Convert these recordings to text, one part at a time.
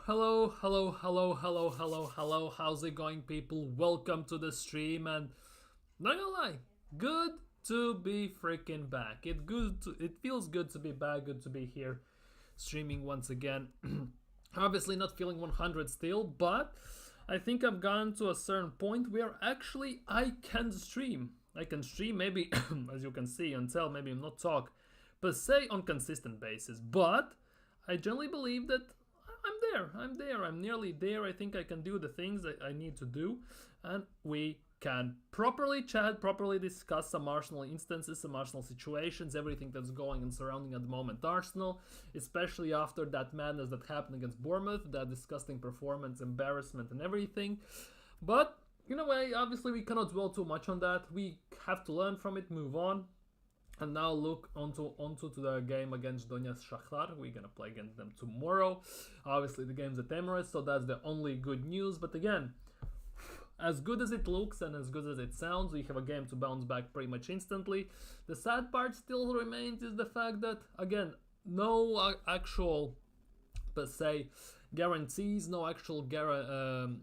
Hello. How's it going, people? Welcome to the stream, and not gonna lie, good to be freaking back. It feels good to be back. Good to be here, streaming once again. Obviously, not feeling 100 still, but I think I've gotten to a certain point where actually I can stream. I can stream maybe, as you can see and tell, maybe not talk, but say on consistent basis. But I generally believe that I'm nearly there. I think I can do the things that I need to do, and we can properly chat, properly discuss some Arsenal instances, some Arsenal situations, everything that's going and surrounding at the moment Arsenal, especially after that madness that happened against Bournemouth, that disgusting performance, embarrassment and everything. But in a way, obviously we cannot dwell too much on that. We have to learn from it, move on, and now look onto the game against Donetsk Shakhtar. We're gonna play against them tomorrow. Obviously the game's at Emirates, so that's the only good news. But again, as good as it looks and as good as it sounds, we have a game to bounce back pretty much instantly. The sad part still remains is the fact that, again, no actual, per se, guarantees, no actual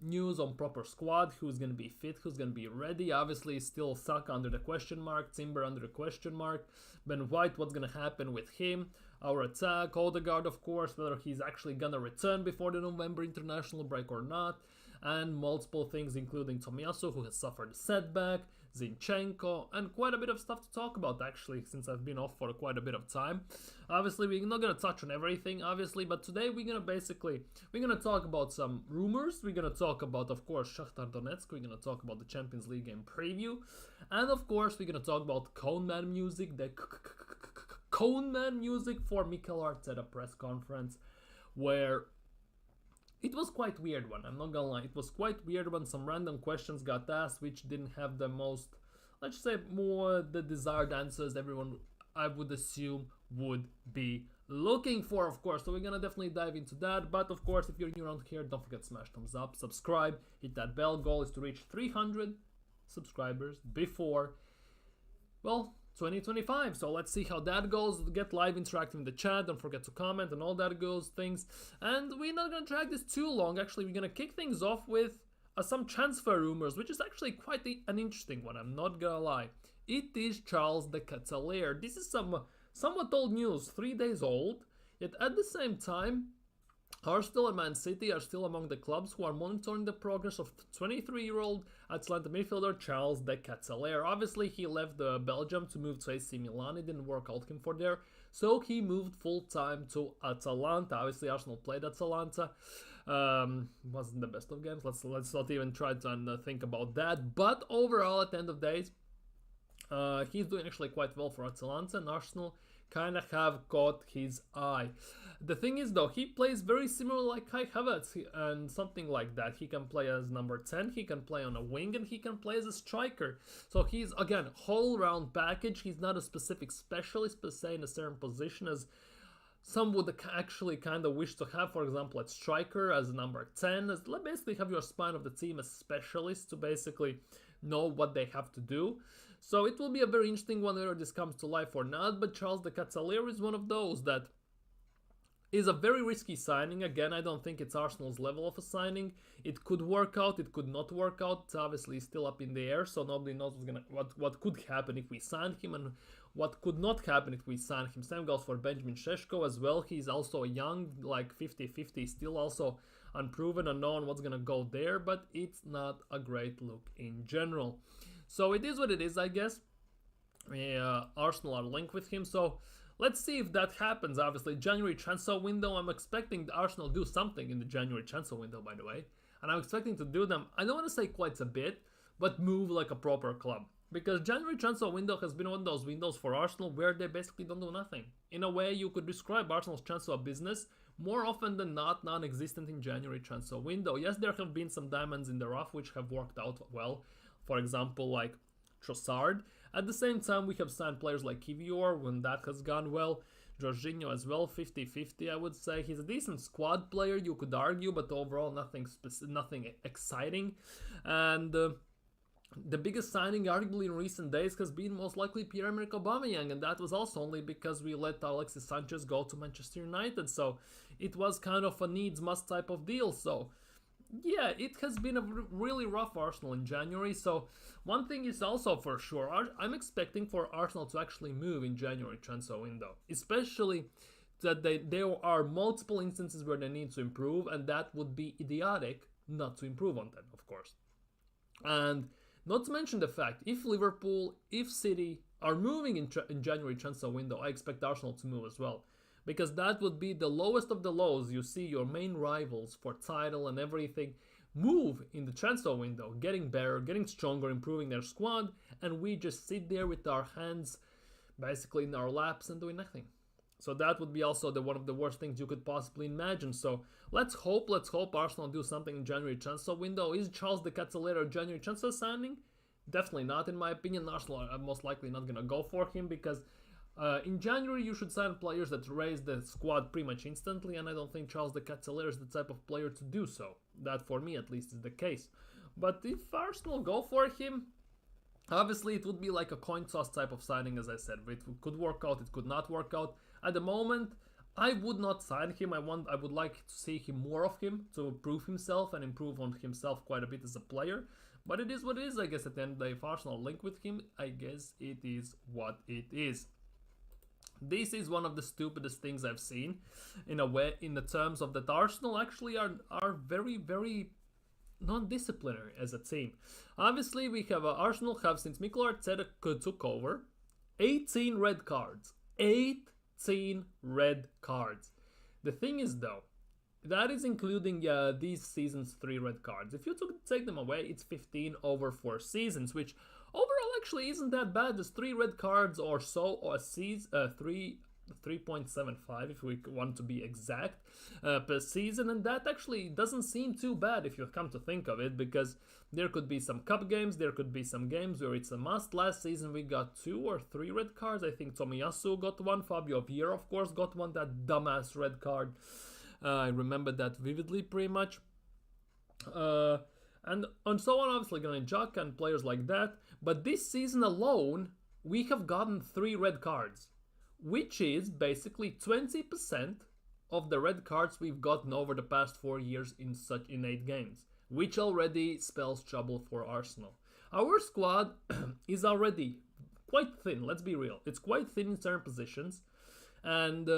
news on proper squad, who's going to be fit, who's going to be ready. Obviously still Saka under the question mark, Timber under the question mark, Ben White, what's going to happen with him, our attack, Odegaard of course, whether he's actually going to return before the November international break or not, and multiple things including Tomiyasu, who has suffered a setback, Zinchenko, and quite a bit of stuff to talk about actually, since I've been off for quite a bit of time. Obviously we're not going to touch on everything obviously, but today we're going to talk about some rumors. We're going to talk about, of course, Shakhtar Donetsk. We're going to talk about the Champions League game preview, and of course we're going to talk about Cone Man music, the Cone Man music for Mikel Arteta press conference, where it was quite weird one, I'm not gonna lie. It was quite weird when some random questions got asked which didn't have the most, let's say, more the desired answers everyone, I would assume, would be looking for, of course. So we're gonna definitely dive into that. But of course, if you're new around here, don't forget to smash thumbs up, subscribe, hit that bell. Goal is to reach 300 subscribers before, well, 2025. So let's see how that goes. Get live interacting in the chat, don't forget to comment and all that goes things. And we're not gonna drag this too long. Actually, we're gonna kick things off with some transfer rumors, which is actually quite an interesting one, I'm not gonna lie. It is Charles de Ketelaere. This is somewhat old news, 3 days old, yet at the same time Arsenal and Man City are still among the clubs who are monitoring the progress of 23-year-old Atalanta midfielder Charles de Ketelaere. Obviously, he left Belgium to move to AC Milan. It didn't work out for there, so he moved full-time to Atalanta. Obviously, Arsenal played Atalanta. Wasn't the best of games. Let's not even try to think about that. But overall, at the end of the day, he's doing actually quite well for Atalanta, and Arsenal kind of have caught his eye. The thing is though, he plays very similar like Kai Havertz and something like that. He can play as number 10, he can play on a wing, and he can play as a striker. So he's, again, whole round package. He's not a specific specialist per se in a certain position, as some would actually kind of wish to have, for example, at striker as number 10, as basically have your spine of the team as specialists to basically know what they have to do. So it will be a very interesting one whether this comes to life or not, but Charles de Ketelaere is one of those that is a very risky signing. Again, I don't think it's Arsenal's level of a signing. It could work out, it could not work out. It's obviously still up in the air, so nobody knows what could happen if we sign him and what could not happen if we sign him. Same goes for Benjamin Šeško as well. He's also young, like 50-50, still also unproven, unknown what's gonna go there, but it's not a great look in general. So it is what it is, I guess. Arsenal are linked with him, so let's see if that happens. Obviously, January transfer window, I'm expecting Arsenal to do something in the January transfer window, by the way. And I'm expecting to do them, I don't want to say quite a bit, but move like a proper club. Because January transfer window has been one of those windows for Arsenal where they basically don't do nothing. In a way, you could describe Arsenal's transfer business more often than not non-existent in January transfer window. Yes, there have been some diamonds in the rough which have worked out well. For example, like Trossard. At the same time, we have signed players like Kivior when that has gone well. Jorginho as well, 50-50 I would say. He's a decent squad player, you could argue, but overall nothing exciting. And the biggest signing arguably in recent days has been most likely Pierre-Emerick Aubameyang, and that was also only because we let Alexis Sanchez go to Manchester United. So it was kind of a needs must type of deal. So yeah, it has been a really rough Arsenal in January. So one thing is also for sure, I'm expecting for Arsenal to actually move in January transfer window, especially that there are multiple instances where they need to improve, and that would be idiotic not to improve on them, of course. And not to mention the fact, if Liverpool, if City are moving in January transfer window, I expect Arsenal to move as well. Because that would be the lowest of the lows. You see your main rivals for title and everything move in the transfer window, getting better, getting stronger, improving their squad, and we just sit there with our hands basically in our laps and doing nothing. So that would be also one of the worst things you could possibly imagine. So let's hope Arsenal do something in January transfer window. Is Charles de Ketelaere a January transfer signing? Definitely not, in my opinion. Arsenal are most likely not going to go for him because in January you should sign players that raise the squad pretty much instantly, and I don't think Charles de Ketelaere is the type of player to do so. That, for me at least, is the case. But if Arsenal go for him, obviously it would be like a coin toss type of signing, as I said. It could work out, it could not work out. At the moment, I would not sign him. I would like to see more of him to prove himself and improve on himself quite a bit as a player. But it is what it is, I guess. At the end of the day, if Arsenal link with him, I guess it is what it is. This is one of the stupidest things I've seen, in a way, in the terms of that Arsenal actually are very, very non-disciplinary as a team. Obviously, we have Arsenal have, since Mikel Arteta took over, 18 red cards. 18 red cards. The thing is, though, that is including these season's 3 red cards. If you take them away, it's 15 over 4 seasons, which overall actually isn't that bad. There's 3 red cards or so, or 3.75 if we want to be exact per season, and that actually doesn't seem too bad if you come to think of it, because there could be some cup games, there could be some games where it's a must. Last season we got 2 or 3 red cards. I think Tomiyasu got one, Fabio Vieira of course got one, that dumbass red card. I remember that vividly pretty much. And so on, obviously Granit Xhaka and players like that. But this season alone, we have gotten 3 red cards, which is basically 20% of the red cards we've gotten over the past 4 years in 8 games, which already spells trouble for Arsenal. Our squad is already quite thin, let's be real. It's quite thin in certain positions, and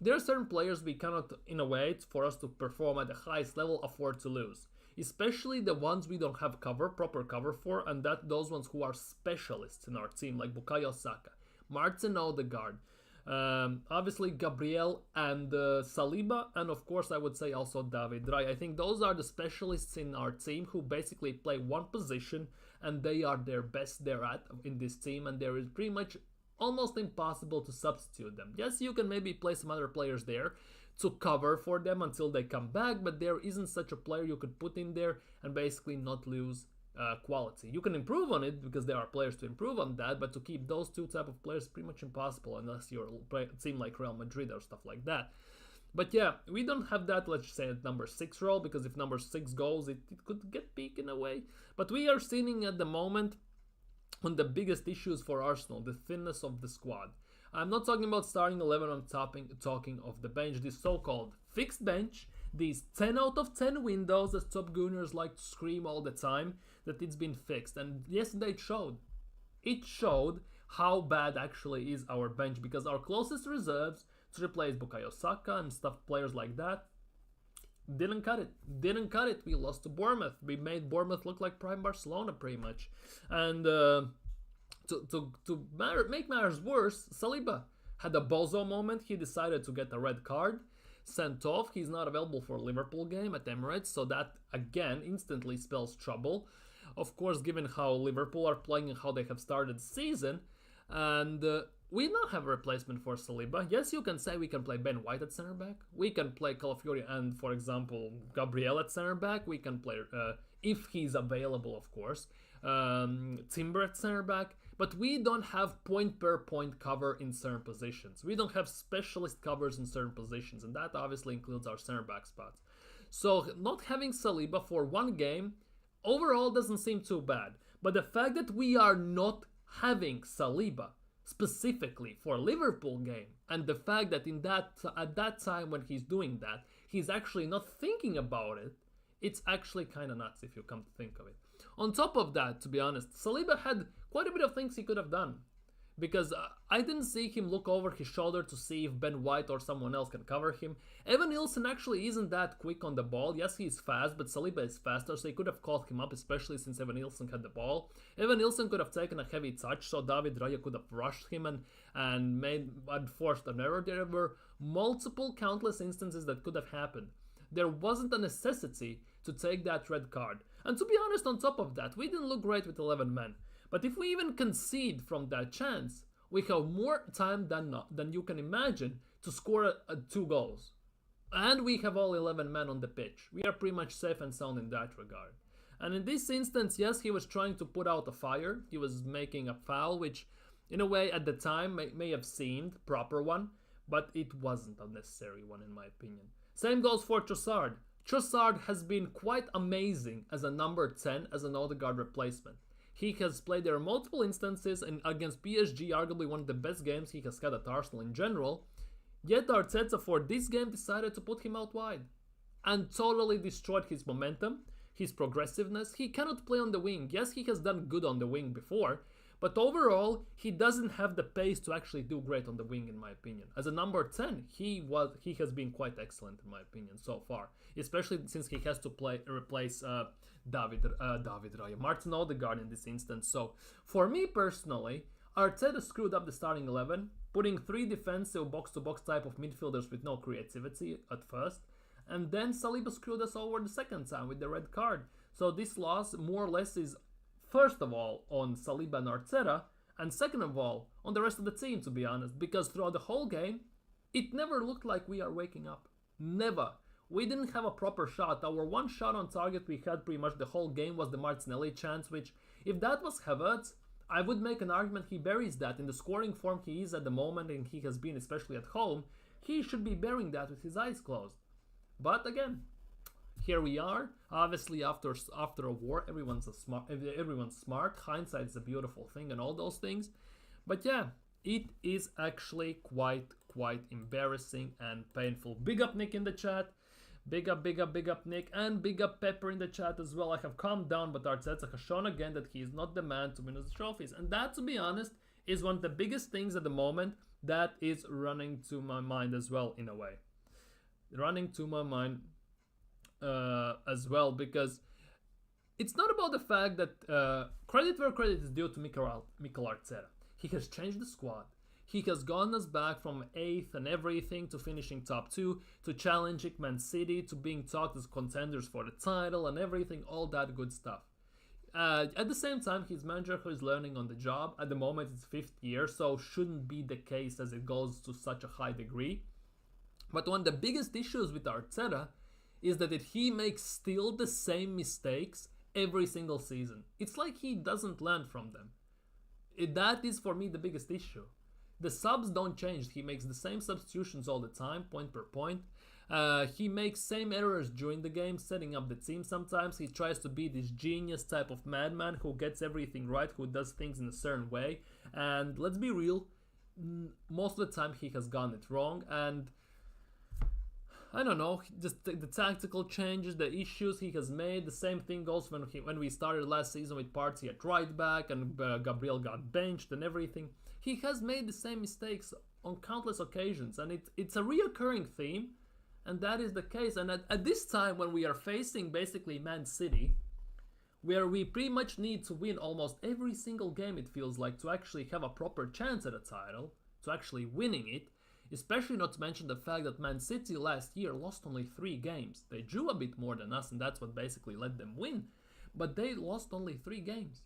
there are certain players we cannot, in a way, for us to perform at the highest level, afford to lose. Especially the ones we don't have proper cover for, and those ones who are specialists in our team, like Bukayo Saka, Martin Odegaard, obviously Gabriel and Saliba, and of course I would say also David Raya. I think those are the specialists in our team who basically play one position, and they are their best they're at in this team, and there is pretty much almost impossible to substitute them. Yes, you can maybe play some other players there to cover for them until they come back, but there isn't such a player you could put in there and basically not lose quality. You can improve on it because there are players to improve on that, but to keep those 2 type of players is pretty much impossible unless you're a team like Real Madrid or stuff like that. But yeah, we don't have that, let's say, at number 6 role, because if number 6 goes, it could get peak in a way. But we are seeing at the moment one of the biggest issues for Arsenal, the thinness of the squad. I'm not talking about starting 11, I'm talking of the bench, this so-called fixed bench, these 10 out of 10 windows, as Top Gooners like to scream all the time, that it's been fixed. And yesterday it showed. It showed how bad actually is our bench, because our closest reserves to replace Bukayo Saka and players like that didn't cut it. We lost to Bournemouth. We made Bournemouth look like prime Barcelona pretty much. And to make matters worse, Saliba had a bozo moment. He decided to get a red card, sent off. He's not available for a Liverpool game at Emirates, so that again instantly spells trouble. Of course, given how Liverpool are playing and how they have started the season, and we don't have a replacement for Saliba. Yes, you can say we can play Ben White at center back. We can play Calafiori and, for example, Gabriel at center back. We can play, if he's available, of course, Timber at center back. But we don't have point-per-point cover in certain positions. We don't have specialist covers in certain positions, and that obviously includes our center back spots. So not having Saliba for one game overall doesn't seem too bad. But the fact that we are not having Saliba specifically for Liverpool game, and the fact that at that time when he's doing that, he's actually not thinking about it, it's actually kind of nuts if you come to think of it. On top of that, to be honest, Saliba had quite a bit of things he could have done. Because I didn't see him look over his shoulder to see if Ben White or someone else can cover him. Evan Nilsson actually isn't that quick on the ball. Yes, he's fast, but Saliba is faster, so he could have caught him up, especially since Evan Nilsson had the ball. Evan Nilsson could have taken a heavy touch, so David Raya could have rushed him and forced an error. There were multiple, countless instances that could have happened. There wasn't a necessity to take that red card. And to be honest, on top of that, we didn't look great with 11 men. But if we even concede from that chance, we have more time than you can imagine to score 2 goals. And we have all 11 men on the pitch. We are pretty much safe and sound in that regard. And in this instance, yes, he was trying to put out a fire. He was making a foul, which in a way at the time may have seemed proper one, but it wasn't a necessary one in my opinion. Same goes for Trossard. Trossard has been quite amazing as a number 10, as an Odegaard replacement. He has played there multiple instances, and against PSG, arguably one of the best games he has had at Arsenal in general. Yet Arteta for this game decided to put him out wide and totally destroyed his momentum, his progressiveness. He cannot play on the wing. Yes, he has done good on the wing before, but overall, he doesn't have the pace to actually do great on the wing, in my opinion. As a number 10, he has been quite excellent, in my opinion, so far. Especially since he has to replace David Raya, Martin Odegaard in this instance. So, for me personally, Arteta screwed up the starting 11, putting 3 defensive box-to-box type of midfielders with no creativity at first, and then Saliba screwed us over the second time with the red card. So this loss more or less is first of all on Saliba and Arteta, and second of all on the rest of the team, to be honest, because throughout the whole game, it never looked like we are waking up. Never. We didn't have a proper shot. Our one shot on target we had pretty much the whole game was the Martinelli chance, which, if that was Havertz, I would make an argument he buries that. In the scoring form he is at the moment, and he has been especially at home, he should be burying that with his eyes closed. But again, here we are. Obviously, after a war, everyone's smart. Hindsight is a beautiful thing and all those things. But yeah, it is actually quite embarrassing and painful. Big up Nick in the chat. Big up Nick, and big up Pepper in the chat as well. I have calmed down, but Arteta has shown again that he is not the man to win us trophies. And that, to be honest, is one of the biggest things at the moment that is running to my mind as well, in a way. Running to my mind as well, because it's not about the fact that credit where credit is due to Mikel Arteta. He has changed the squad. He has gotten us back from 8th and everything to finishing top 2, to challenging Man City, to being talked as contenders for the title and everything, all that good stuff. At the same time, he's manager who is learning on the job. At the moment, it's 5th year, so shouldn't be the case as it goes to such a high degree. But one of the biggest issues with Arteta is that he makes still the same mistakes every single season. It's like he doesn't learn from them. That is for me the biggest issue. The subs don't change. He makes the same substitutions all the time, point per point. He makes same errors during the game, setting up the team sometimes. He tries to be this genius type of madman who gets everything right, who does things in a certain way. And let's be real, most of the time he has gotten it wrong. And I don't know, just the tactical changes, the issues he has made. The same thing goes when we started last season with Partey at right back and Gabriel got benched and everything. He has made the same mistakes on countless occasions, and it's a reoccurring theme, and that is the case. And at this time, when we are facing basically Man City, where we pretty much need to win almost every single game, it feels like, to actually have a proper chance at a title, to actually winning it, especially not to mention the fact that Man City last year lost only 3 games. They drew a bit more than us, and that's what basically let them win, but they lost only 3 games.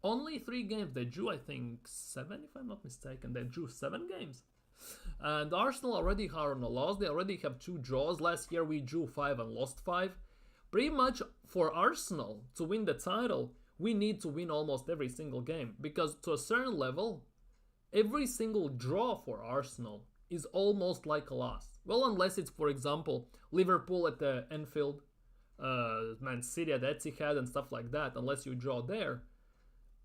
Only 3 games. They drew, I think, 7, if I'm not mistaken. They drew 7 games. And Arsenal already are on a loss. They already have 2 draws. Last year we drew 5 and lost 5. Pretty much for Arsenal to win the title, we need to win almost every single game. Because to a certain level, every single draw for Arsenal is almost like a loss. Well, unless it's, for example, Liverpool at the Anfield, Man City at Etihad and stuff like that. Unless you draw there.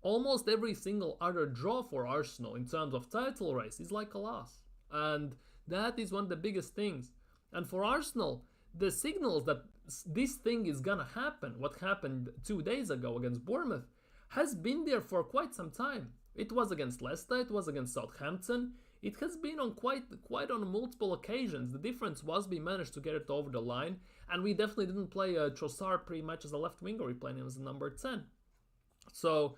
almost every single other draw for Arsenal in terms of title race is like a loss. And that is one of the biggest things. And for Arsenal, the signals that this thing is gonna happen, what happened 2 days ago against Bournemouth, has been there for quite some time. It was against Leicester, it was against Southampton. It has been on quite on multiple occasions. The difference was we managed to get it over the line, and we definitely didn't play Trossard pretty much as a left winger. We played him as a number 10. So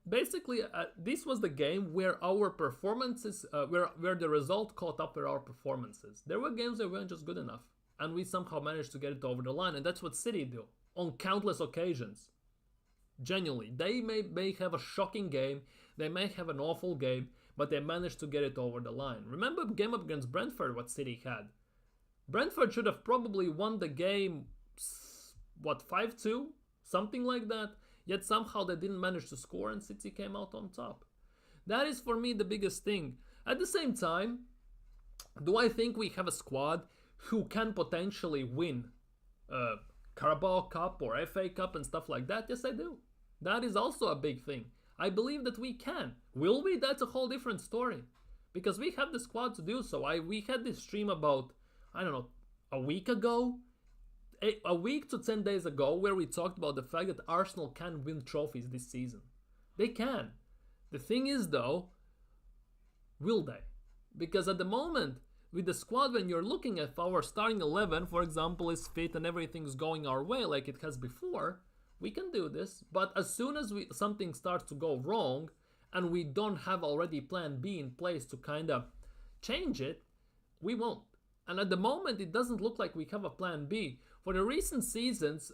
basically this was the game where our performances, where the result caught up with our performances. There were games that weren't just good enough, and we somehow managed to get it over the line, and that's what City do on countless occasions. Genuinely, they may have a shocking game, they may have an awful game, but they managed to get it over the line. Remember the game up against Brentford, what City had? Brentford should have probably won the game, 5-2? Something like that. Yet somehow they didn't manage to score and City came out on top. That is for me the biggest thing. At the same time, do I think we have a squad who can potentially win Carabao Cup or FA Cup and stuff like that? Yes, I do. That is also a big thing. I believe that we can. Will we? That's a whole different story. Because we have the squad to do so. We had this stream about, I don't know, a week ago? A week to 10 days ago, where we talked about the fact that Arsenal can win trophies this season. They can. The thing is though, will they? Because at the moment, with the squad, when you're looking at our starting 11, for example, is fit and everything's going our way like it has before, we can do this. But as soon as something starts to go wrong and we don't have already plan B in place to kind of change it, we won't. And at the moment, it doesn't look like we have a plan B. For the recent seasons,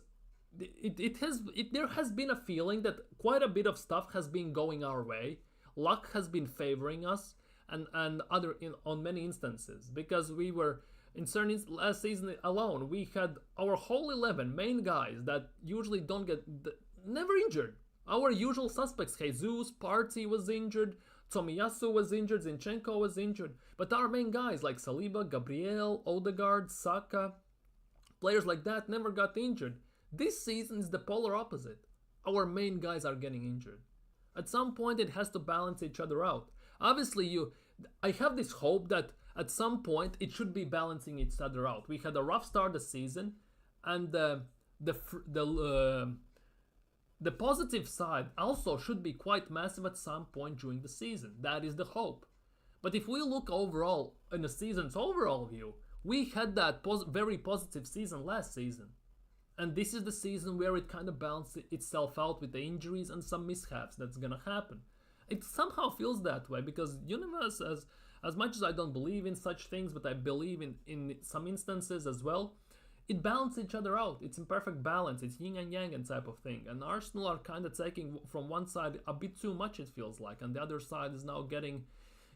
there has been a feeling that quite a bit of stuff has been going our way. Luck has been favoring us, and on many instances, because we were in certain last season alone, we had our whole 11 main guys that usually don't get never injured. Our usual suspects, Jesus, Partey was injured, Tomiyasu was injured, Zinchenko was injured, but our main guys like Saliba, Gabriel, Odegaard, Saka, players like that never got injured. This season is the polar opposite. Our main guys are getting injured. At some point it has to balance each other out. Obviously, I have this hope that at some point it should be balancing each other out. We had a rough start of the season, and the positive side also should be quite massive at some point during the season. That is the hope. But if we look overall in the season's overall view, we had that very positive season last season. And this is the season where it kind of balanced itself out with the injuries and some mishaps that's gonna happen. It somehow feels that way because universe, as much as I don't believe in such things, but I believe in some instances as well, it balances each other out. It's in perfect balance. It's yin and yang and type of thing. And Arsenal are kind of taking from one side a bit too much, it feels like, and the other side is now getting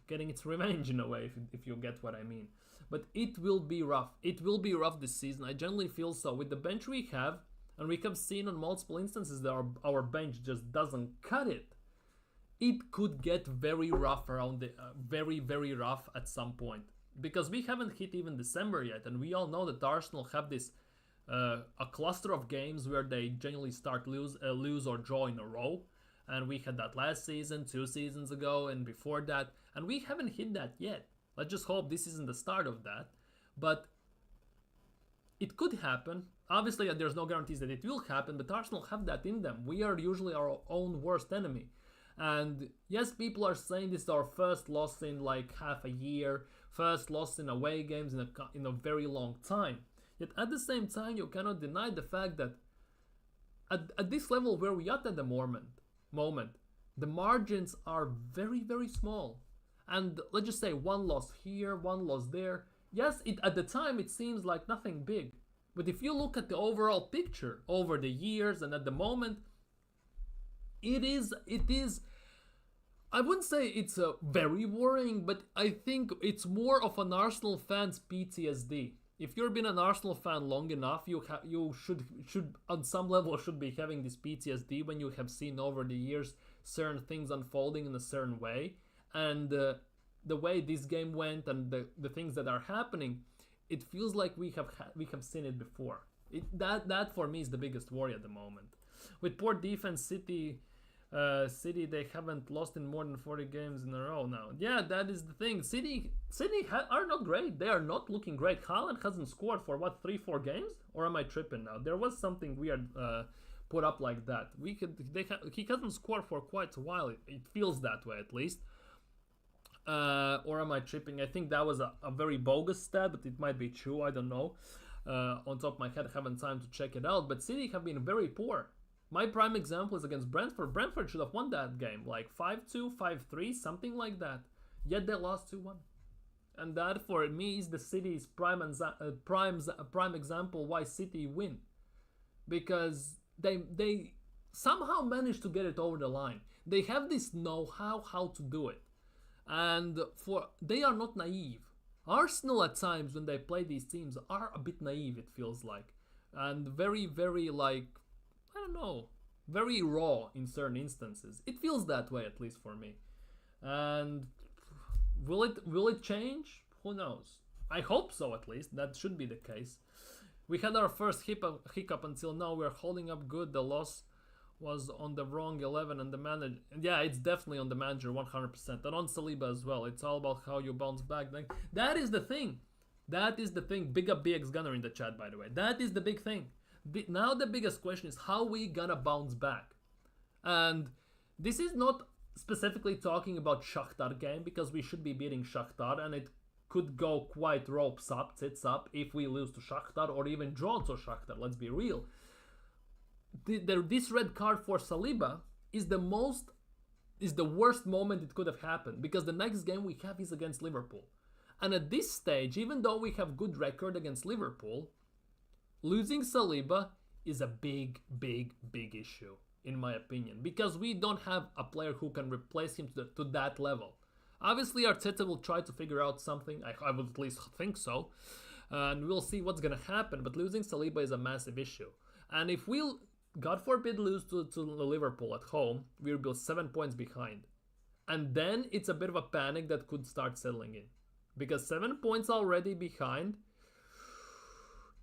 its revenge in a way, if you get what I mean. But it will be rough. It will be rough this season. I generally feel so. With the bench we have, and we have seen on multiple instances that our bench just doesn't cut it. It could get very rough around the very, very rough at some point. Because we haven't hit even December yet, and we all know that Arsenal have this a cluster of games where they generally start lose or draw in a row, and we had that last season, 2 seasons ago, and before that, and we haven't hit that yet. Let's just hope this isn't the start of that, but it could happen. Obviously, there's no guarantees that it will happen, but Arsenal have that in them. We are usually our own worst enemy, and yes, people are saying this is our first loss in like half a year. First loss in away games in a very long time. Yet at the same time, you cannot deny the fact that at this level where we are at the moment, the margins are very, very small. And let's just say one loss here, one loss there. Yes, at the time it seems like nothing big. But if you look at the overall picture over the years and at the moment, it is I wouldn't say it's very worrying, but I think it's more of an Arsenal fan's PTSD. If you've been an Arsenal fan long enough, you should on some level should be having this PTSD when you have seen over the years certain things unfolding in a certain way, and the way this game went and the things that are happening, it feels like we have seen it before. That for me is the biggest worry at the moment. With poor defense, City City, they haven't lost in more than 40 games in a row now. Yeah, that is the thing. City are not great. They are not looking great. Haaland hasn't scored for what, 3-4 games? Or am I tripping now? There was something weird put up like that. He hasn't scored for quite a while. It feels that way at least. Or am I tripping? I think that was a very bogus stat, but it might be true. I don't know. On top of my head, I haven't time to check it out. But City have been very poor. My prime example is against Brentford. Brentford should have won that game, like 5-2, 5-3, something like that. Yet they lost 2-1. And that for me is the City's prime example why City win. Because they somehow managed to get it over the line. They have this know-how how to do it. And they are not naive. Arsenal at times when they play these teams are a bit naive, it feels like. And very, very like, I don't know, very raw in certain instances. It feels that way, at least for me. And will it change? Who knows? I hope so, at least. That should be the case. We had our first hiccup until now. We're holding up good. The loss was on the wrong 11 and the manager. Yeah, it's definitely on the manager 100%. And on Saliba as well. It's all about how you bounce back. That is the thing. That is the thing. Big up BX Gunner in the chat, by the way. That is the big thing. Now the biggest question is how we gonna bounce back. And this is not specifically talking about Shakhtar game, because we should be beating Shakhtar, and it could go quite tits up if we lose to Shakhtar or even draw to Shakhtar. Let's be real. This red card for Saliba is the worst moment it could have happened, because the next game we have is against Liverpool. And at this stage, even though we have good record against Liverpool, losing Saliba is a big issue, in my opinion, because we don't have a player who can replace him to that level. Obviously, Arteta will try to figure out something. I would at least think so. And we'll see what's going to happen. But losing Saliba is a massive issue. And if we'll, God forbid, lose to Liverpool at home, we'll be 7 points behind. And then it's a bit of a panic that could start settling in. Because 7 points already behind,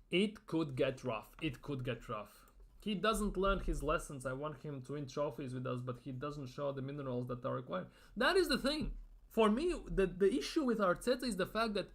it could get rough. It could get rough. He doesn't learn his lessons. I want him to win trophies with us, but he doesn't show the minerals that are required. That is the thing. For me, the issue with Arteta is the fact that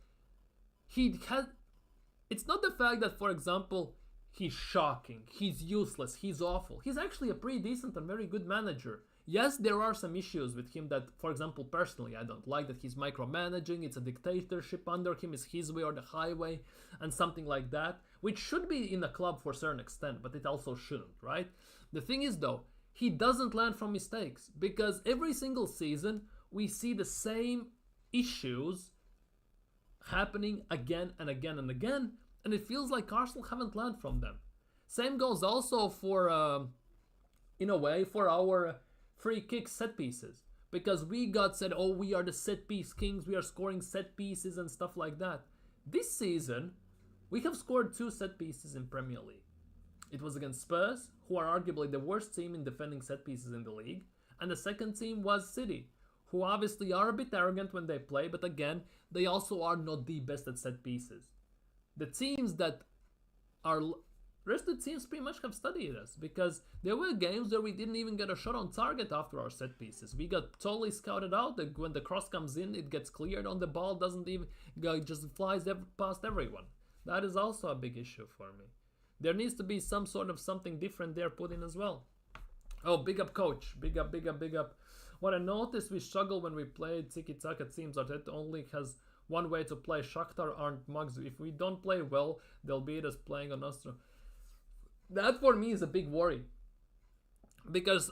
it's not the fact that, for example, he's shocking, he's useless, he's awful. He's actually a pretty decent and very good manager. Yes, there are some issues with him that, for example, personally, I don't like that he's micromanaging. It's a dictatorship under him. It's his way or the highway and something like that, which should be in a club for a certain extent, but it also shouldn't, right? The thing is, though, he doesn't learn from mistakes, because every single season we see the same issues happening again and again and again, and it feels like Arsenal haven't learned from them. Same goes also for, in a way, for our free kick set pieces, because we got said, oh, we are the set piece kings, we are scoring set pieces and stuff like that. This season, we have scored 2 set pieces in Premier League. It was against Spurs, who are arguably the worst team in defending set pieces in the league, and the second team was City, who obviously are a bit arrogant when they play, but again, they also are not the best at set pieces. The teams that are rest of the teams pretty much have studied us, because there were games where we didn't even get a shot on target after our set pieces. We got totally scouted out. That when the cross comes in, it gets cleared on the ball, doesn't even go, just flies past everyone. That is also a big issue for me. There needs to be some sort of something different there put in as well. Oh, big up coach, big up. What I noticed, we struggle when we play tiki-taka teams. Arteta only has one way to play. Shakhtar aren't mugs. If we don't play well, they'll beat us playing on us. That for me is a big worry, because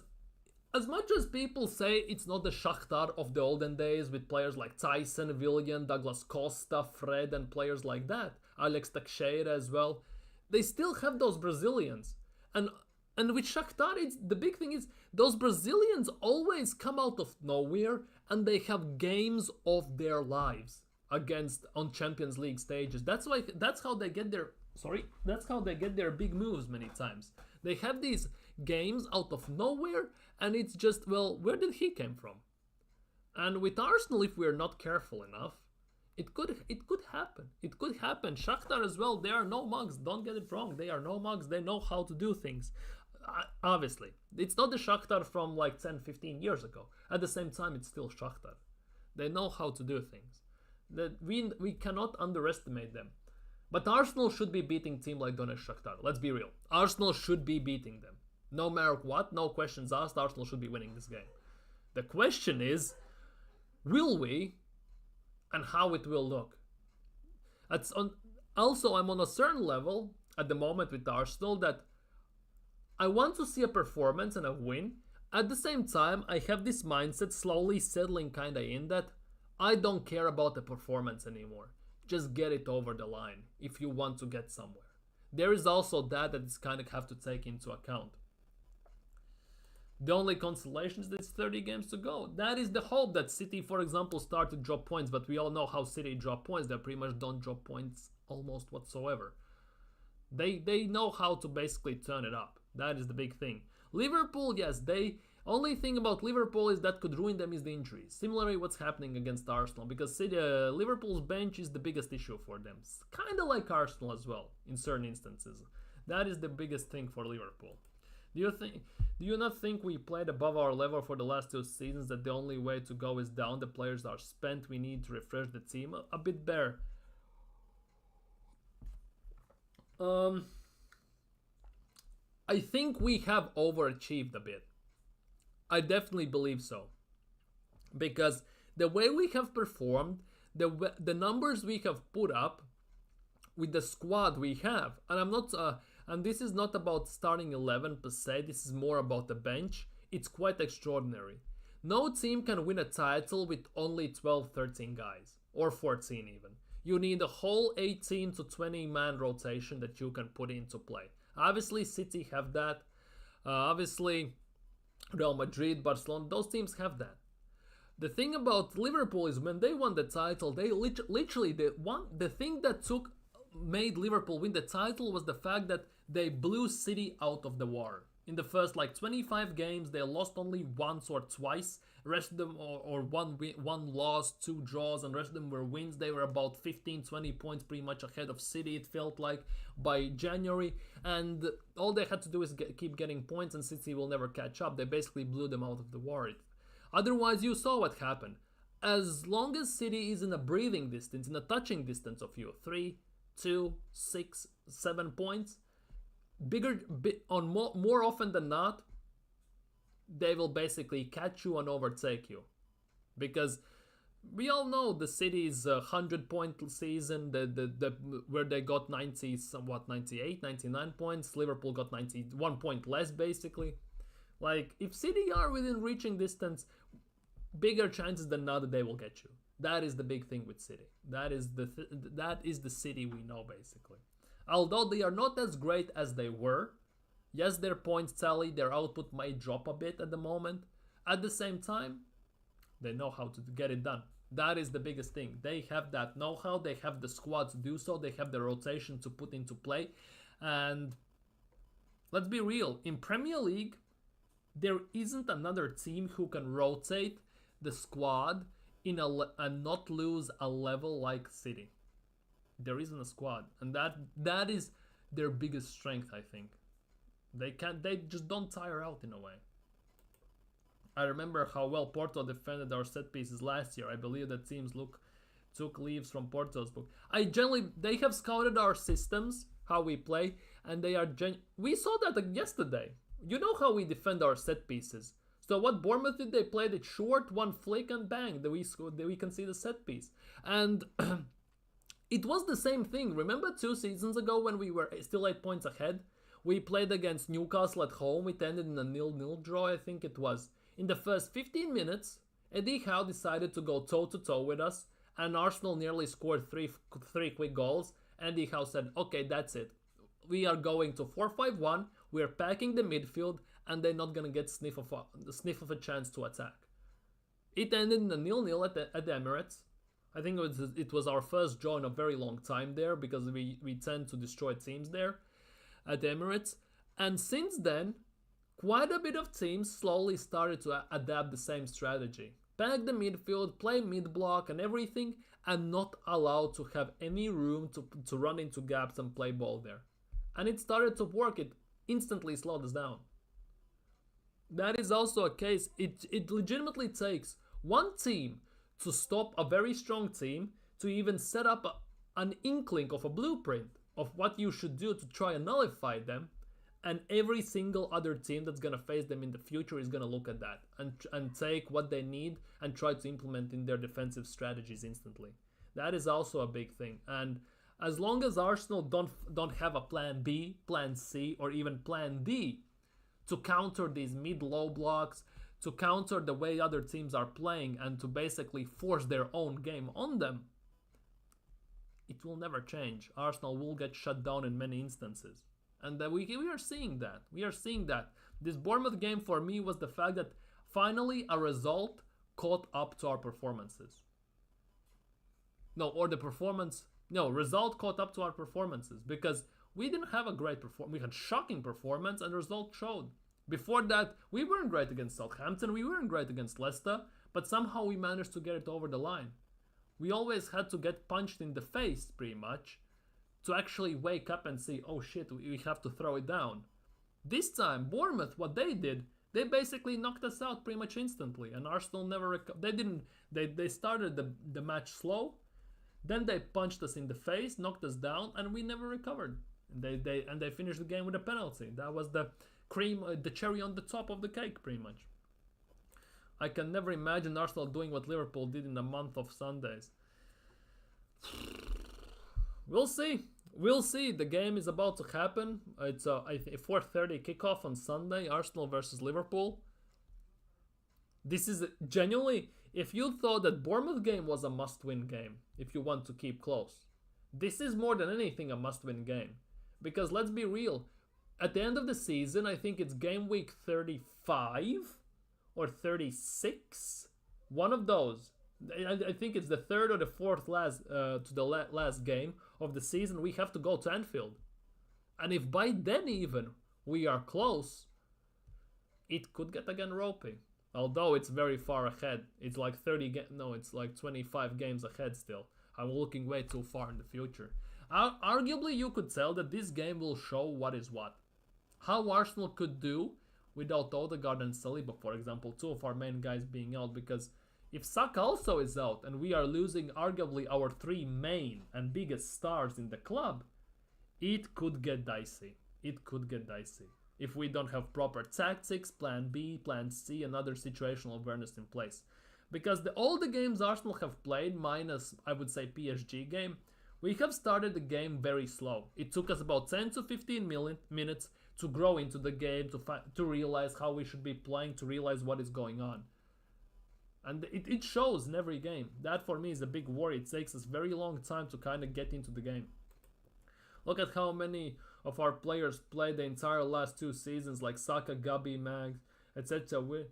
as much as people say it's not the Shakhtar of the olden days with players like Tyson, Willian, Douglas Costa, Fred, and players like that, Alex Teixeira as well, they still have those Brazilians. And with Shakhtar, the big thing is those Brazilians always come out of nowhere and they have games of their lives on Champions League stages. That's how they get their big moves many times. They have these games out of nowhere, and it's just, well, where did he came from? And with Arsenal, if we're not careful enough, it could happen. It could happen. Shakhtar as well, they are no mugs. Don't get it wrong. They are no mugs. They know how to do things. Obviously, it's not the Shakhtar from like 10, 15 years ago. At the same time, it's still Shakhtar. They know how to do things. That we cannot underestimate them. But Arsenal should be beating team like Donetsk Shakhtar. Let's be real. Arsenal should be beating them. No matter what, no questions asked, Arsenal should be winning this game. The question is, will we, and how it will look? Also, I'm on a certain level at the moment with Arsenal that I want to see a performance and a win. At the same time, I have this mindset slowly settling kinda in that I don't care about the performance anymore. Just get it over the line if you want to get somewhere. There is also that it's kind of have to take into account. The only consolation is that it's 30 games to go. That is the hope that City, for example, start to drop points, but we all know how City drop points. They pretty much don't drop points almost whatsoever. They know how to basically turn it up. That is the big thing. Liverpool, yes, they only thing about Liverpool is that could ruin them is the injuries. Similarly, what's happening against Arsenal, because Liverpool's bench is the biggest issue for them. Kind of like Arsenal as well in certain instances. That is the biggest thing for Liverpool. Do you not think we played above our level for the last 2 seasons? That the only way to go is down. The players are spent. We need to refresh the team a bit better. I think we have overachieved a bit. I definitely believe so, because the way we have performed, the numbers we have put up with the squad we have, and I'm not, and this is not about starting 11 per se. This is more about the bench. It's quite extraordinary. No team can win a title with only 12, 13 guys, or 14 even. You need a whole 18 to 20 man rotation that you can put into play. Obviously, City have that. Obviously, Real Madrid, Barcelona, those teams have that. The thing about Liverpool is when they won the title, they literally the thing that made Liverpool win the title was the fact that they blew City out of the war. In the first 25 games, they lost only once or twice. Rest of them or one loss, 2 draws, and rest of them were wins. They were about 15, 20 points pretty much ahead of City, it felt like, by January. And all they had to do is keep getting points, and City will never catch up. They basically blew them out of the war. Otherwise, you saw what happened. As long as City is in a breathing distance, in a touching distance of you, 3, 2, 6, 7 points, more often than not, they will basically catch you and overtake you, because we all know the City's 100-point season, where they got 98, 99 points. Liverpool got 91 point less, basically. If City are within reaching distance, bigger chances than not that they will get you. That is the big thing with City. That is the City we know, basically. Although they are not as great as they were, yes, their points tally, their output might drop a bit at the moment. At the same time, they know how to get it done. That is the biggest thing. They have that know-how, they have the squad to do so, they have the rotation to put into play. And let's be real, in Premier League, there isn't another team who can rotate the squad and not lose a level like City. There isn't a squad, and that is their biggest strength, I think. They just don't tire out in a way. I remember how well Porto defended our set pieces last year. I believe that teams took leaves from Porto's book. They have scouted our systems, how we play, and we saw that yesterday. You know how we defend our set pieces. So what Bournemouth did, they played it short, one flick, and bang, we can see the set piece. And it was the same thing. Remember 2 seasons ago when we were still 8 points ahead? We played against Newcastle at home. It ended in a 0-0 draw, I think it was. In the first 15 minutes, Eddie Howe decided to go toe-to-toe with us, and Arsenal nearly scored three quick goals. Eddie Howe said, okay, that's it. We are going to 4-5-1, we are packing the midfield, and they're not going to get sniff of a chance to attack. It ended in a 0-0 at the Emirates. I think it was our first draw in a very long time there, because we tend to destroy teams there at the Emirates. And since then, quite a bit of teams slowly started to adapt the same strategy. Pack the midfield, play mid-block and everything, and not allowed to have any room to run into gaps and play ball there. And it started to work. It instantly slowed us down. that is also a case. It legitimately takes one team to stop a very strong team to even set up an inkling of a blueprint of what you should do to try and nullify them, and every single other team that's going to face them in the future is going to look at that and take what they need and try to implement in their defensive strategies instantly. That is also a big thing. And as long as Arsenal don't have a plan B, plan C, or even plan D to counter these mid-low blocks, to counter the way other teams are playing, and to basically force their own game on them, it will never change. Arsenal will get shut down in many instances. And we are seeing that. We are seeing that. This Bournemouth game for me was the fact that finally a result caught up to our performances. No, or the performance. No, result caught up to our performances, because we didn't have a great performance. We had shocking performance, and the result showed. Before that, we weren't great against Southampton. We weren't great against Leicester, but somehow we managed to get it over the line. We always had to get punched in the face, pretty much, to actually wake up and see, oh shit, we have to throw it down. This time, Bournemouth, what they did, they basically knocked us out pretty much instantly, and Arsenal never they started the match slow, then they punched us in the face, knocked us down, and we never recovered. They finished the game with a penalty. That was the cherry on the top of the cake, pretty much. I can never imagine Arsenal doing what Liverpool did in a month of Sundays. We'll see. We'll see. The game is about to happen. It's a 4:30 kickoff on Sunday. Arsenal versus Liverpool. This is genuinely, if you thought that Bournemouth game was a must-win game, if you want to keep close, this is more than anything a must-win game. Because let's be real, at the end of the season, I think it's game week 35 or 36. One of those. I think it's the third or the fourth last last game of the season. We have to go to Anfield, and if by then even we are close, it could get again ropey. Although it's very far ahead. It's like it's like 25 games ahead still. I'm looking way too far in the future. Arguably, you could tell that this game will show what is what. How Arsenal could do without Odegaard and Saliba, for example, two of our main guys being out, because if Saka also is out and we are losing arguably our three main and biggest stars in the club, it could get dicey. It could get dicey. If we don't have proper tactics, plan B, plan C, and other situational awareness in place. Because all the games Arsenal have played, minus, I would say, PSG game, we have started the game very slow. It took us about 10 to 15 minutes to grow into the game, to realize how we should be playing, to realize what is going on. And it shows in every game. That for me is a big worry. It takes us very long time to kind of get into the game. Look at how many of our players played the entire last two seasons, like Saka, Gabi, Mags, etc.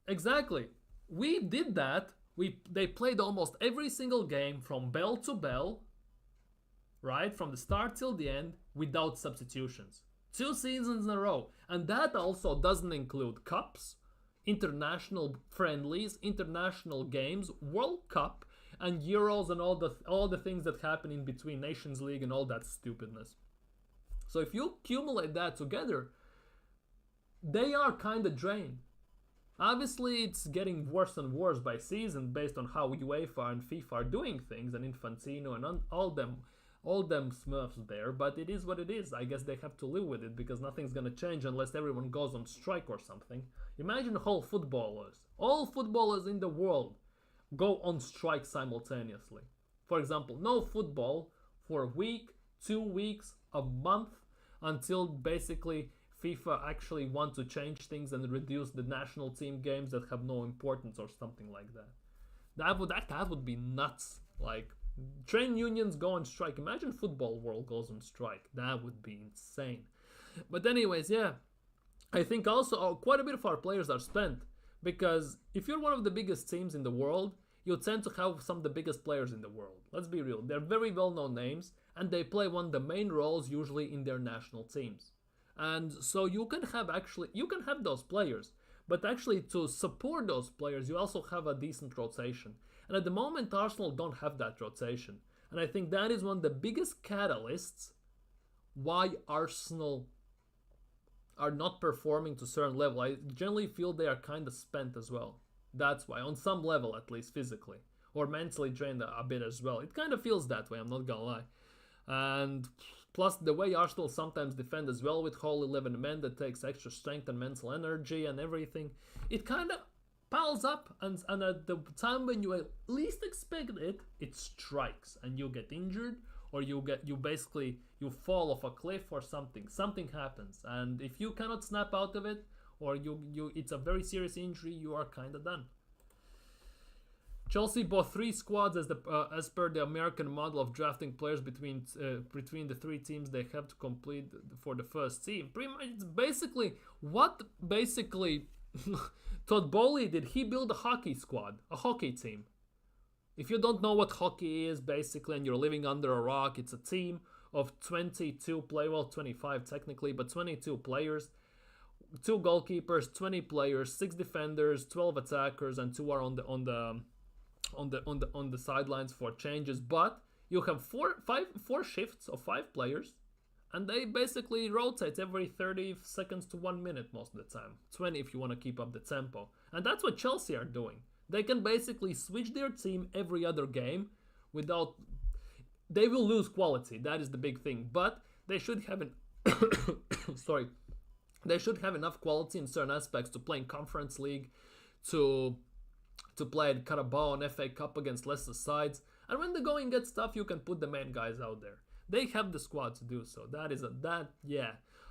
Exactly. We did that. They played almost every single game from bell to bell, right? From the start till the end, without substitutions. 2 seasons in a row. And that also doesn't include cups, international friendlies, international games, World Cup, and Euros, and all the things that happen in between, Nations League and all that stupidness. So if you accumulate that together, they are kind of drained. Obviously, it's getting worse and worse by season based on how UEFA and FIFA are doing things, and Infantino and all them smurfs there, but it is what it is. I guess they have to live with it, because nothing's gonna change unless everyone goes on strike or something. Imagine all footballers in the world go on strike simultaneously. For example, no football for a week, 2 weeks, a month, until basically FIFA actually want to change things and reduce the national team games that have no importance or something like that. That would be nuts. Like, train unions go on strike. Imagine football world goes on strike. That would be insane. But anyways, yeah, I think also quite a bit of our players are spent, because if you're one of the biggest teams in the world, you tend to have some of the biggest players in the world. Let's be real. They're very well-known names, and they play one of the main roles usually in their national teams. And so you can have those players, but actually to support those players, you also have a decent rotation. And at the moment, Arsenal don't have that rotation. And I think that is one of the biggest catalysts why Arsenal are not performing to a certain level. I generally feel they are kind of spent as well. That's why, on some level at least, physically or mentally drained a bit as well. It kind of feels that way, I'm not gonna lie. And plus the way Arsenal sometimes defend as well with whole 11 men, that takes extra strength and mental energy and everything. It kind of piles up, and at the time when you at least expect it, it strikes and you get injured, or you fall off a cliff or something happens, and if you cannot snap out of it, or you it's a very serious injury, you are kind of done. Chelsea bought 3 squads as per the American model of drafting players between the 3 teams they have to complete for the first team. Pretty much, it's basically what Todd Bowley did. He built a hockey squad, a hockey team. If you don't know what hockey is, basically, and you're living under a rock, it's a team of 22 players, well, 25 technically, but 22 players, 2 goalkeepers, 20 players, 6 defenders, 12 attackers, and 2 are on the sidelines for changes. But you have four shifts of 5 players, and they basically rotate every 30 seconds to 1 minute most of the time. 20 if you want to keep up the tempo. And that's what Chelsea are doing. They can basically switch their team every other game without... They will lose quality, that is the big thing. But they should have sorry. They should have enough quality in certain aspects to play in Conference League, to play at Carabao and FA Cup against lesser sides. And when the going gets tough, you can put the main guys out there. They have the squad to do so.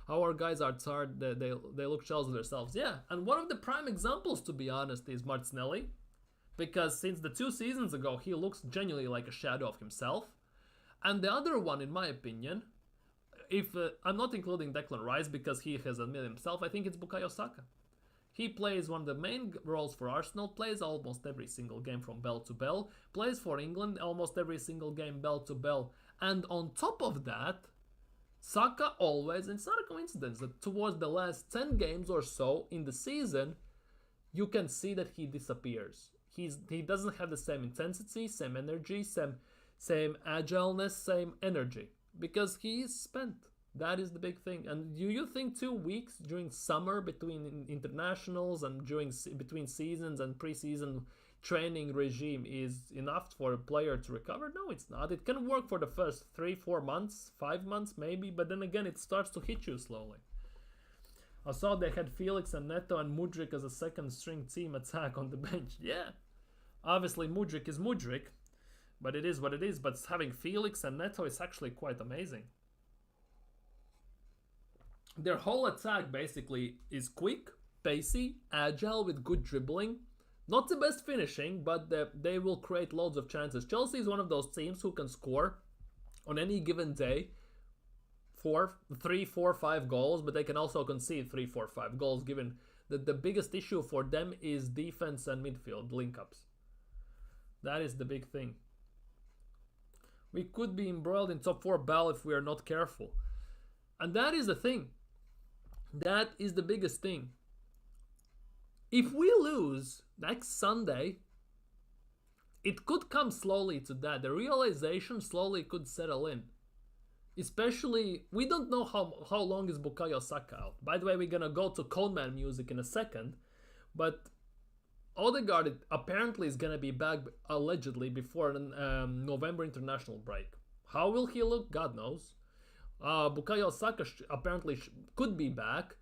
Our guys are tired. They look shells of themselves. Yeah, and one of the prime examples, to be honest, is Martinelli. Because since the 2 seasons ago, he looks genuinely like a shadow of himself. And the other one, in my opinion, if I'm not including Declan Rice because he has admitted himself, I think it's Bukayo Saka. He plays one of the main roles for Arsenal, plays almost every single game from bell to bell, plays for England almost every single game bell to bell. And on top of that, Saka always, and it's not a coincidence that towards the last 10 games or so in the season, you can see that he disappears. He doesn't have the same intensity, same energy, same agileness, same energy, because he is spent. That is the big thing. And do you think 2 weeks during summer between internationals and between seasons and pre-season training regime is enough for a player to recover? No, it's not. It can work for the first 3-4 months, 5 months maybe, but then again it starts to hit you slowly. I saw they had Felix and Neto and Mudryk as a second string team attack on the bench. Yeah, obviously Mudryk is Mudryk, but it is what it is. But having Felix and Neto is actually quite amazing. Their whole attack basically is quick, pacey, agile with good dribbling. Not the best finishing, but they will create loads of chances. Chelsea is one of those teams who can score on any given day 3, 4, 5 goals, but they can also concede 3, 4, 5 goals, given that the biggest issue for them is defense and midfield link-ups. That is the big thing. We could be embroiled in top 4 battle if we are not careful. And that is the thing. That is the biggest thing. If we lose next Sunday, it could come slowly to that. The realization slowly could settle in. Especially, we don't know how long is Bukayo Saka out. By the way, we're gonna go to Coleman music in a second. But Odegaard apparently is gonna be back, allegedly, before November international break. How will he look? God knows. Bukayo Saka apparently could be back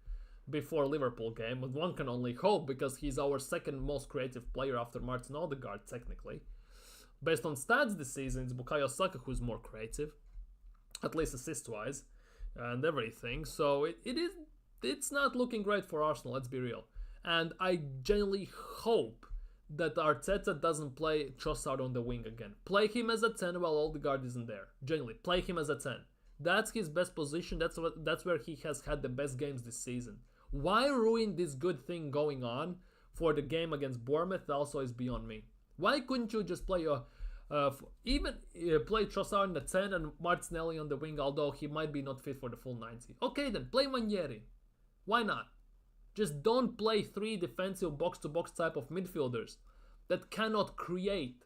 before Liverpool game, but one can only hope, because he's our second most creative player after Martin Odegaard, technically. Based on stats this season, it's Bukayo Saka who's more creative, at least assist-wise, and everything. So it's not looking great for Arsenal, let's be real. And I genuinely hope that Arteta doesn't play Trossard on the wing again. Play him as a 10 while Odegaard isn't there. Genuinely, play him as a 10. That's his best position. That's where he has had the best games this season. Why ruin this good thing going on for the game against Bournemouth also is beyond me. Why couldn't you just play play Trossard in the 10 and Martinelli on the wing, although he might be not fit for the full 90? Okay then, play Manieri. Why not? Just don't play 3 defensive box-to-box type of midfielders that cannot create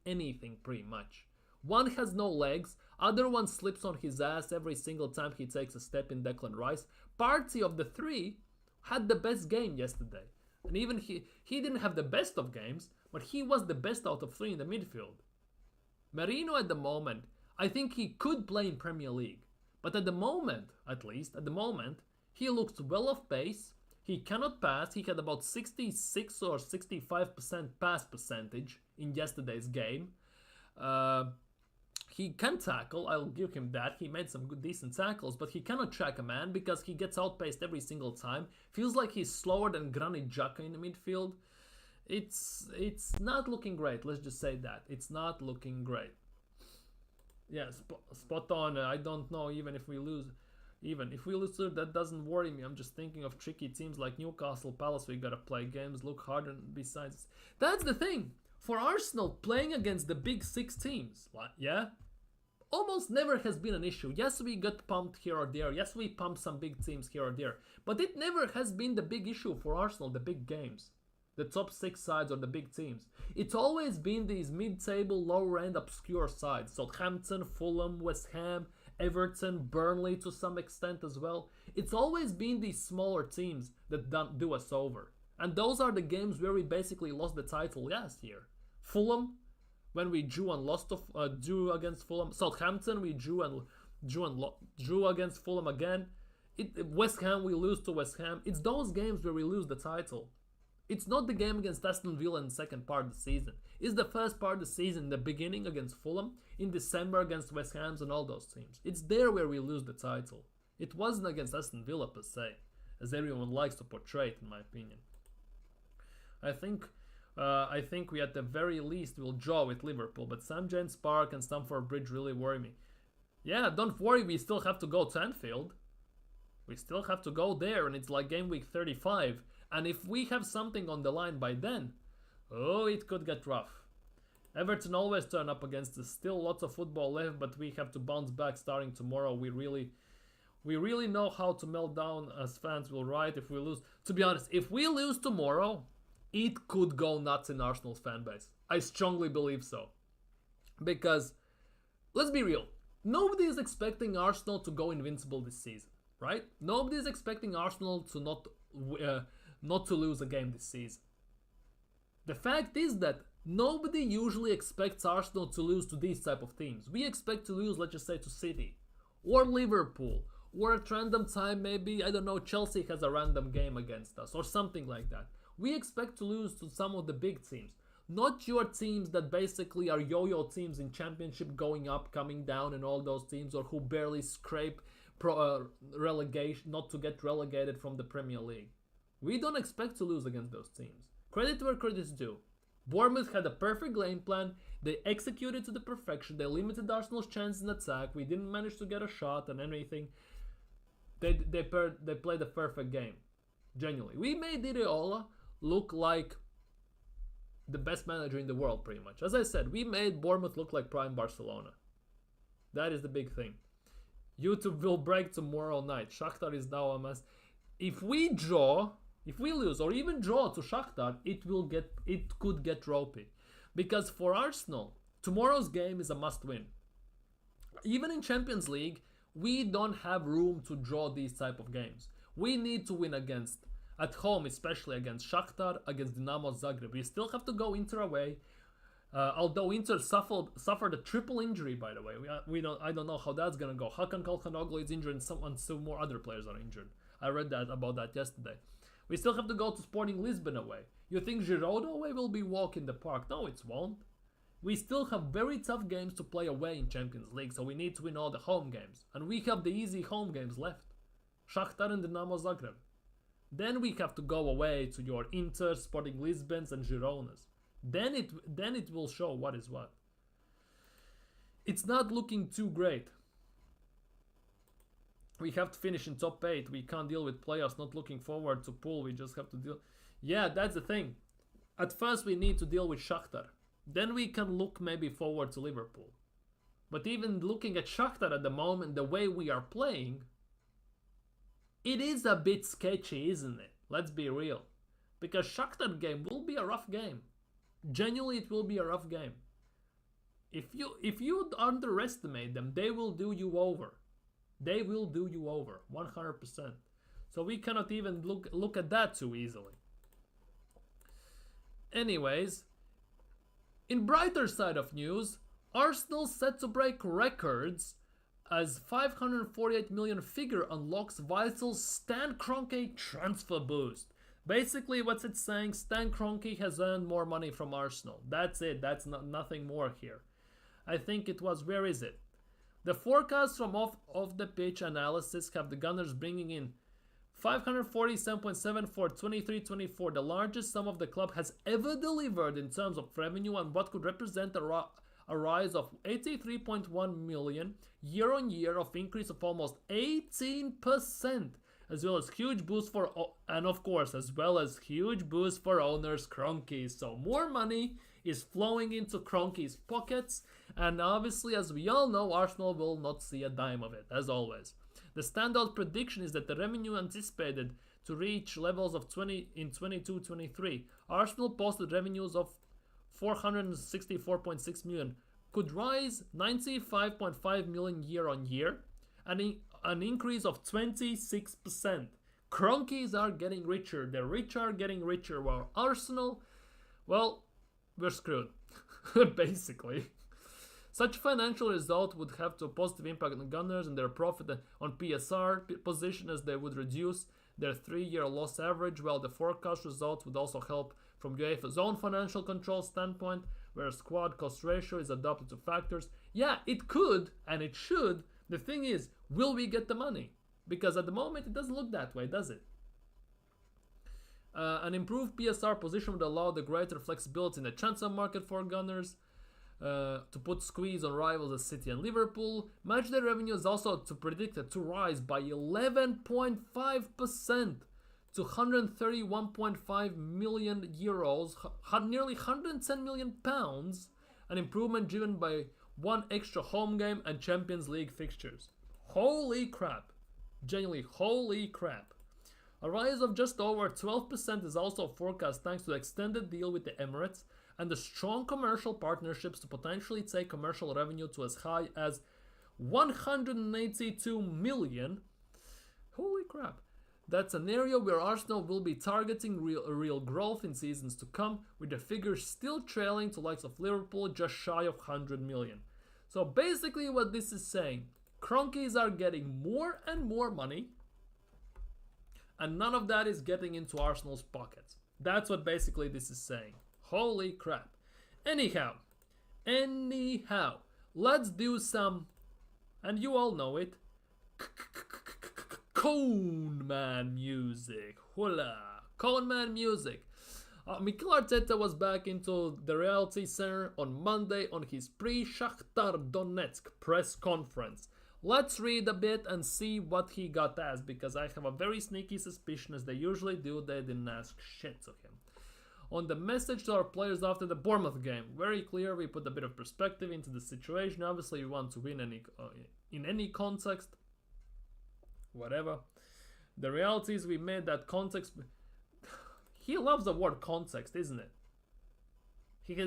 anything pretty much. One has no legs, Other one slips on his ass every single time he takes a step in Declan Rice. Party of the three had the best game yesterday. And even he didn't have the best of games, but he was the best out of three in the midfield. Merino at the moment, I think he could play in Premier League. But at the moment, at least, at the moment, he looks well off pace. He cannot pass. He had about 66 or 65% pass percentage in yesterday's game. He can tackle, I'll give him that. He made some good, decent tackles, but he cannot track a man because he gets outpaced every single time. Feels like he's slower than Granit Xhaka in the midfield. It's not looking great, let's just say that. It's not looking great. Yeah, spot on. I don't know, even if we lose, that doesn't worry me. I'm just thinking of tricky teams like Newcastle, Palace. We gotta play games, look harder. Besides, that's the thing. For Arsenal, playing against the big six teams, yeah, almost never has been an issue. Yes, we got pumped here or there. Yes, we pumped some big teams here or there. But it never has been the big issue for Arsenal, the big games. The top six sides or the big teams. It's always been these mid-table, lower-end, obscure sides. Southampton, Fulham, West Ham, Everton, Burnley to some extent as well. It's always been these smaller teams that do us over. And those are the games where we basically lost the title last year. Fulham, when we drew and lost drew against Fulham. Southampton, we drew against Fulham again. West Ham, we lose to West Ham. It's those games where we lose the title. It's not the game against Aston Villa in the second part of the season. It's the first part of the season, the beginning against Fulham, in December against West Hams and all those teams. It's there where we lose the title. It wasn't against Aston Villa per se, as everyone likes to portray it, in my opinion. I think we at the very least will draw with Liverpool, but St James Park and Stamford Bridge really worry me. Yeah, don't worry, we still have to go to Anfield. We still have to go there, and it's like game week 35. And if we have something on the line by then, oh, it could get rough. Everton always turn up against us. Still lots of football left, but we have to bounce back starting tomorrow. We really know how to melt down as fans will write if we lose. To be honest, if we lose tomorrow, it could go nuts in Arsenal's fan base. I strongly believe so. Because, let's be real, nobody is expecting Arsenal to go invincible this season, right? Nobody is expecting Arsenal to not to lose a game this season. The fact is that nobody usually expects Arsenal to lose to these type of teams. We expect to lose, let's just say, to City or Liverpool, or at random time maybe, I don't know, Chelsea has a random game against us or something like that. We expect to lose to some of the big teams, not your teams that basically are yo-yo teams in Championship, going up, coming down, and all those teams, or who barely scrape relegation, not to get relegated from the Premier League. We don't expect to lose against those teams. Credit where credit is due. Bournemouth had a perfect game plan. They executed to the perfection. They limited Arsenal's chances in attack. We didn't manage to get a shot and anything. They played a perfect game. Genuinely. We made Iraola look like the best manager in the world, pretty much. As I said, we made Bournemouth look like prime Barcelona. That is the big thing. YouTube will break tomorrow night. Shakhtar is now a mess. If we lose or even draw to Shakhtar, it could get ropey. Because for Arsenal, tomorrow's game is a must-win. Even in Champions League, we don't have room to draw these type of games. We need to win at home, especially against Shakhtar, against Dinamo Zagreb. We still have to go Inter away. Although Inter suffered a triple injury, by the way. I don't know how that's gonna go. Hakan Kalhanoglu is injured, and some more other players are injured. I read about that yesterday. We still have to go to Sporting Lisbon away. You think Girona away will be walk in the park? No, it won't. We still have very tough games to play away in Champions League, so we need to win all the home games. And we have the easy home games left. Shakhtar and Dinamo Zagreb. Then we have to go away to your Inter, Sporting Lisbons and Gironas. Then it will show what is what. It's not looking too great. We have to finish in top 8. We can't deal with playoffs, not looking forward to pool. We just have to deal. Yeah, that's the thing. At first we need to deal with Shakhtar. Then we can look maybe forward to Liverpool. But even looking at Shakhtar at the moment, the way we are playing, it is a bit sketchy, isn't it? Let's be real. Because Shakhtar game will be a rough game. Genuinely, it will be a rough game. If you underestimate them, they will do you over. They will do you over 100%. So we cannot even look at that too easily. Anyways, in brighter side of news, Arsenal set to break records as 548 million figure unlocks vital Stan Kroenke transfer boost. Basically, what's it saying? Stan Kroenke has earned more money from Arsenal. That's it. That's nothing more here. I think it was, where is it? The forecasts from off the pitch analysis have the Gunners bringing in 547.7 for 23-24, the largest sum of the club has ever delivered in terms of revenue, and what could represent a rise of 83.1 million year on year, of increase of almost 18%, as well as huge boost for, and of course, as well as huge boost for owners Kroenke. So more money is flowing into Kroenke's pockets, and obviously, as we all know, Arsenal will not see a dime of it, as always. The standout prediction is that the revenue anticipated to reach levels of 20 in 22-23. Arsenal posted revenues of 464.6 million, could rise 95.5 million year on year, and an increase of 26%. Kroenkes are getting richer, the rich are getting richer, while Arsenal, well, we're screwed, basically. Such financial result would have a positive impact on the Gunners and their profit on PSR position, as they would reduce their 3-year loss average, while the forecast results would also help from UEFA's own financial control standpoint, where squad cost ratio is adapted to factors. Yeah, it could and it should. The thing is, will we get the money? Because at the moment it doesn't look that way, does it? An improved PSR position would allow the greater flexibility in the transfer market for Gunners, to put squeeze on rivals as City and Liverpool. Matchday revenue is also predicted to rise by 11.5% to 131.5 million euros, nearly 110 million pounds, an improvement driven by one extra home game and Champions League fixtures. Holy crap. Genuinely, holy crap. A rise of just over 12% is also forecast thanks to the extended deal with the Emirates and the strong commercial partnerships to potentially take commercial revenue to as high as 182 million. Holy crap. That's an area where Arsenal will be targeting real growth in seasons to come, with the figures still trailing to likes of Liverpool just shy of 100 million. So basically what this is saying, Kroenkes are getting more and more money, and none of that is getting into Arsenal's pockets. That's what basically this is saying. Holy crap. Anyhow, let's do some, and you all know it, Cone Man music. Hola, Cone Man music. Mikel Arteta was back into the reality center on Monday on his pre-Shakhtar Donetsk press conference. Let's read a bit and see what he got asked, because I have a very sneaky suspicion, as they usually do, they didn't ask shit to him. On the message to our players after the Bournemouth game, very clear, we put a bit of perspective into the situation. Obviously, we want to win in any context, whatever. The reality is we made that context. He loves the word context, isn't it?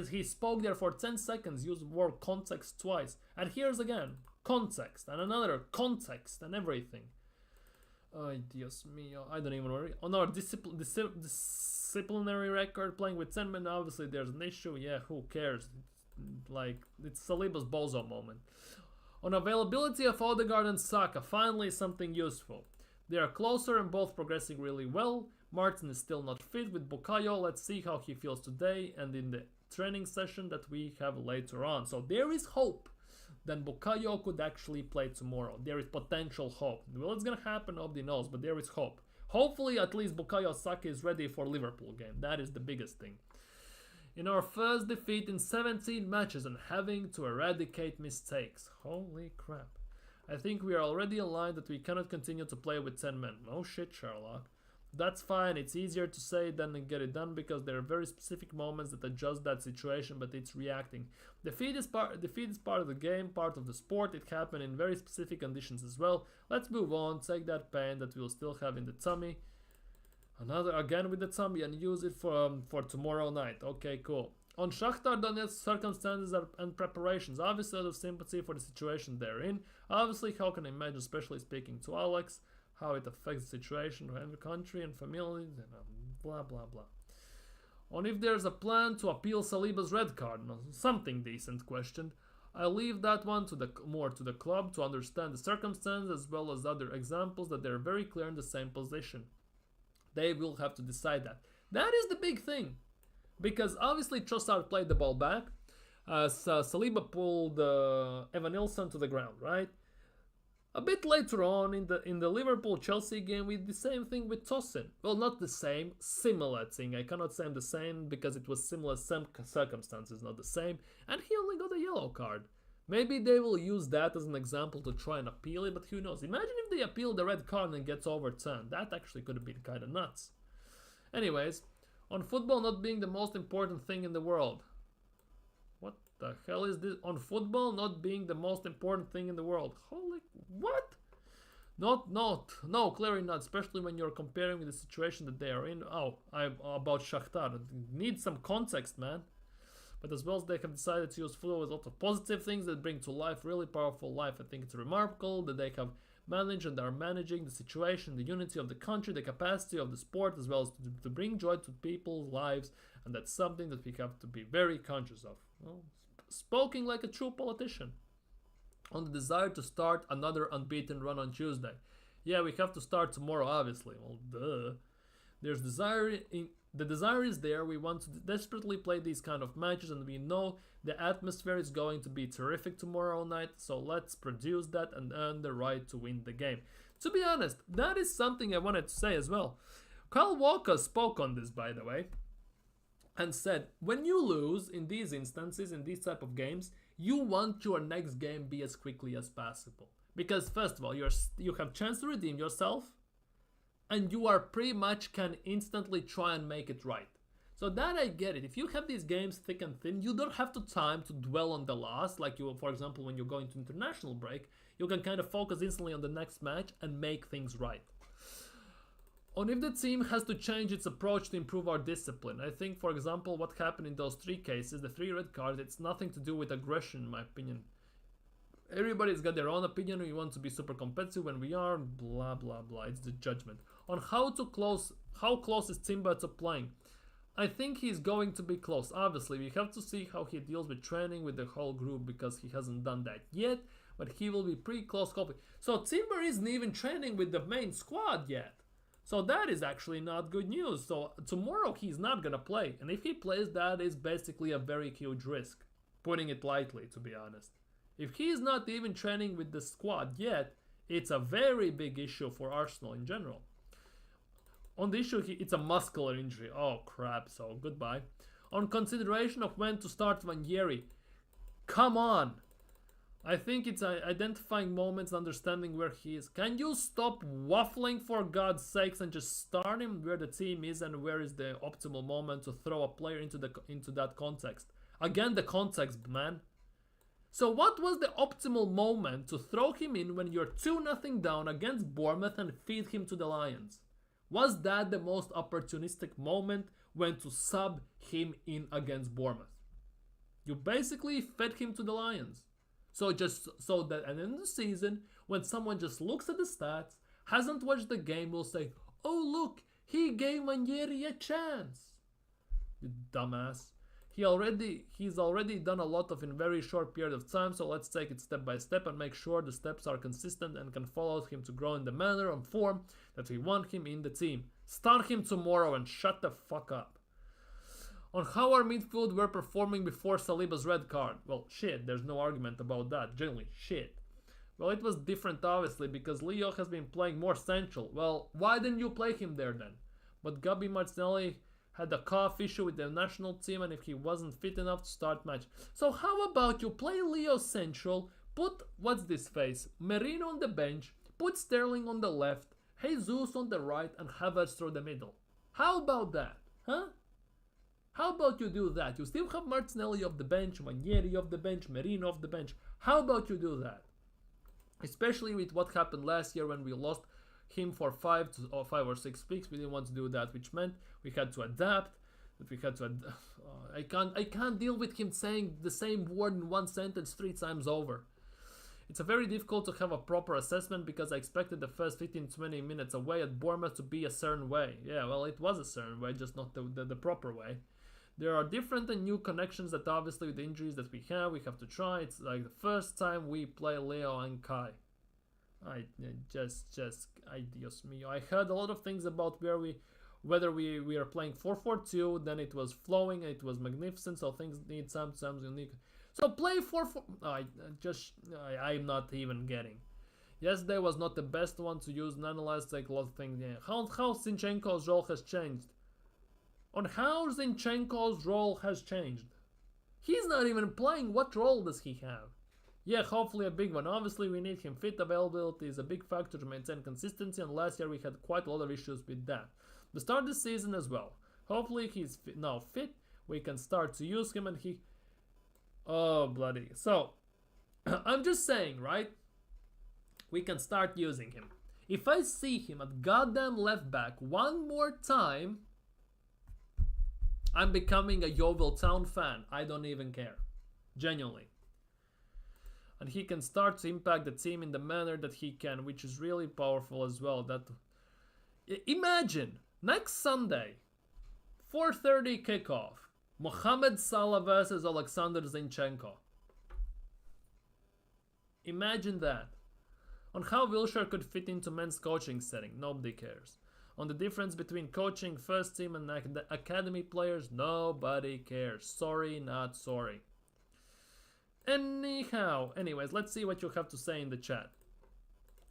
He spoke there for 10 seconds, used the word context twice, and here's again context and another context and everything. Ay, Dios mío, I don't even worry. On our disciplinary record, playing with 10 men, obviously there's an issue. Yeah, who cares? Like, it's Saliba's bozo moment. On availability of Odegaard and Saka, finally something useful. They are closer and both progressing really well. Martin is still not fit with Bukayo. Let's see how he feels today and in the training session that we have later on. So there is hope. Then Bukayo could actually play tomorrow. There is potential hope. Well, it's gonna happen, nobody knows, but there is hope. Hopefully, at least Bukayo Saka is ready for Liverpool game. That is the biggest thing. In our first defeat in 17 matches and having to eradicate mistakes. Holy crap. I think we are already aligned that we cannot continue to play with 10 men. No shit, Sherlock. That's fine, it's easier to say than to get it done, because there are very specific moments that adjust that situation, but it's reacting. Defeat is part of the game, part of the sport. It happened in very specific conditions as well. Let's move on, take that pain that we'll still have in the tummy. Another again with the tummy, and use it for tomorrow night. Okay, cool. On Shakhtar Donetsk circumstances and preparations, obviously out of sympathy for the situation they're in. Obviously, how can I imagine, especially speaking to Alex, how it affects the situation of every country and family, and blah blah blah. On if there's a plan to appeal Saliba's red card, no, something decent questioned. I leave that one to the more to the club to understand the circumstances as well as other examples that they're very clear in the same position. They will have to decide that. That is the big thing. Because obviously Trossard played the ball back. Saliba pulled Evan Nilsson to the ground, right? A bit later on in the Liverpool-Chelsea game, we did the same thing with Tosin. Well, not the same, similar thing. I cannot say the same because it was similar circumstances, not the same. And he only got a yellow card. Maybe they will use that as an example to try and appeal it, but who knows? Imagine if they appeal the red card and gets overturned. That actually could have been kind of nuts. Anyways, on football not being the most important thing in the world. What the hell is this? On football not being the most important thing in the world. Holy, what? No, clearly not, especially when you're comparing with the situation that they are in. Oh, I'm about Shakhtar. Need some context, man. But as well as they have decided to use football with lots of positive things that bring to life really powerful life. I think it's remarkable that they have managed and are managing the situation, the unity of the country, the capacity of the sport, as well as to bring joy to people's lives. And that's something that we have to be very conscious of. Well, spoken like a true politician. On the desire to start another unbeaten run on Tuesday. Yeah, we have to start tomorrow, obviously. Well, duh. There's the desire is there. We want to desperately play these kind of matches, and we know the atmosphere is going to be terrific tomorrow night. So let's produce that and earn the right to win the game. To be honest, that is something I wanted to say as well. Kyle Walker spoke on this, by the way, and said, when you lose in these instances, in these type of games, you want your next game be as quickly as possible. Because first of all, you have chance to redeem yourself, and you are pretty much can instantly try and make it right. So that I get it. If you have these games thick and thin, you don't have the time to dwell on the loss. Like you, for example, when you're going to international break, you can kind of focus instantly on the next match and make things right. On if the team has to change its approach to improve our discipline. I think, for example, what happened in those 3 cases, the 3 red cards, it's nothing to do with aggression, in my opinion. Everybody's got their own opinion. We want to be super competitive when we are, blah, blah, blah. It's the judgment. On how close is Timber to playing? I think he's going to be close. Obviously, we have to see how he deals with training with the whole group because he hasn't done that yet. But he will be pretty close. So Timber isn't even training with the main squad yet. So that is actually not good news. So tomorrow he's not gonna play. And if he plays, that is basically a very huge risk. Putting it lightly, to be honest. If he's not even training with the squad yet, it's a very big issue for Arsenal in general. On the issue, it's a muscular injury. Oh crap, so goodbye. On consideration of when to start Ranieri. Come on! I think it's identifying moments, understanding where he is. Can you stop waffling for God's sakes and just start him where the team is and where is the optimal moment to throw a player into that context? Again, the context, man. So what was the optimal moment to throw him in when you're 2-0 down against Bournemouth and feed him to the Lions? Was that the most opportunistic moment when to sub him in against Bournemouth? You basically fed him to the Lions. So just so that at the end of the season, when someone just looks at the stats, hasn't watched the game, will say, oh look, he gave Ranieri a chance. You dumbass. He's already done a lot of in very short period of time, so let's take it step by step and make sure the steps are consistent and can follow him to grow in the manner and form that we want him in the team. Start him tomorrow and shut the fuck up. On how our midfield were performing before Saliba's red card. Well, shit, there's no argument about that. Generally, shit. Well, it was different obviously because Leo has been playing more central. Well, why didn't you play him there then? But Gabi Martinelli had a calf issue with the national team and if he wasn't fit enough to start match. So how about you play Leo central, put, what's this face, Merino on the bench, put Sterling on the left, Jesus on the right and Havertz through the middle. How about that? Huh? How about you do that? You still have Martinelli off the bench, Ranieri off the bench, Merino off the bench. How about you do that? Especially with what happened last year when we lost him for 5 or 6 weeks. We didn't want to do that, which meant we had to adapt. But we had to. I can't deal with him saying the same word in one sentence 3 times over. It's a very difficult to have a proper assessment because I expected the first 15-20 minutes away at Bournemouth to be a certain way. Yeah, well, it was a certain way, just not the proper way. There are different and new connections that obviously with the injuries that we have to try. It's like the first time we play Leo and Kai. Dios mío. I heard a lot of things about whether we are playing 4-4-2, then it was flowing, it was magnificent, so things need sometimes unique. So play 4-4. I'm not even getting. Yesterday was not the best one to use. Nonetheless, like a lot of things. Yeah. How Zinchenko's role has changed. On how Zinchenko's role has changed. He's not even playing. What role does he have? Yeah, hopefully a big one. Obviously, we need him fit. Availability is a big factor to maintain consistency, and last year we had quite a lot of issues with that. The start this season as well. Hopefully he's now fit. We can start to use him, and he. Oh bloody! So, I'm just saying, right? We can start using him. If I see him at goddamn left back one more time, I'm becoming a Yeovil Town fan. I don't even care. Genuinely. And he can start to impact the team in the manner that he can, which is really powerful as well. That imagine, next Sunday, 4:30 kickoff, Mohamed Salah versus Alexander Zinchenko. Imagine that. On how Wilshere could fit into men's coaching setting, nobody cares. On the difference between coaching first team and academy players, nobody cares. Sorry, not sorry. Anyways, let's see what you have to say in the chat.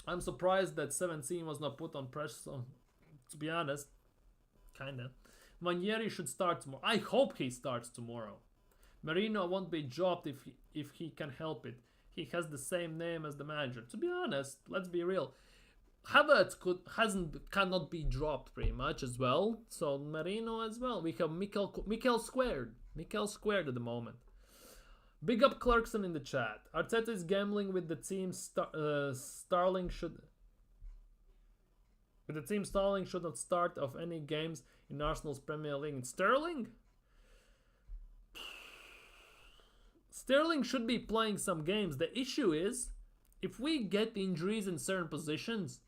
I'm surprised that 17 was not put on press, so, to be honest, kinda. Manieri should start tomorrow. I hope he starts tomorrow. Marino won't be dropped if he can help it. He has the same name as the manager. To be honest, let's be real. Havertz cannot be dropped pretty much as well. So Marino as well. We have Mikel squared. Mikel squared at the moment. Big up Clarkson in the chat. Arteta is gambling with the team. Starling should. With the team Starling should not start of any games in Arsenal's Premier League. Sterling? Sterling should be playing some games. The issue is, if we get injuries in certain positions,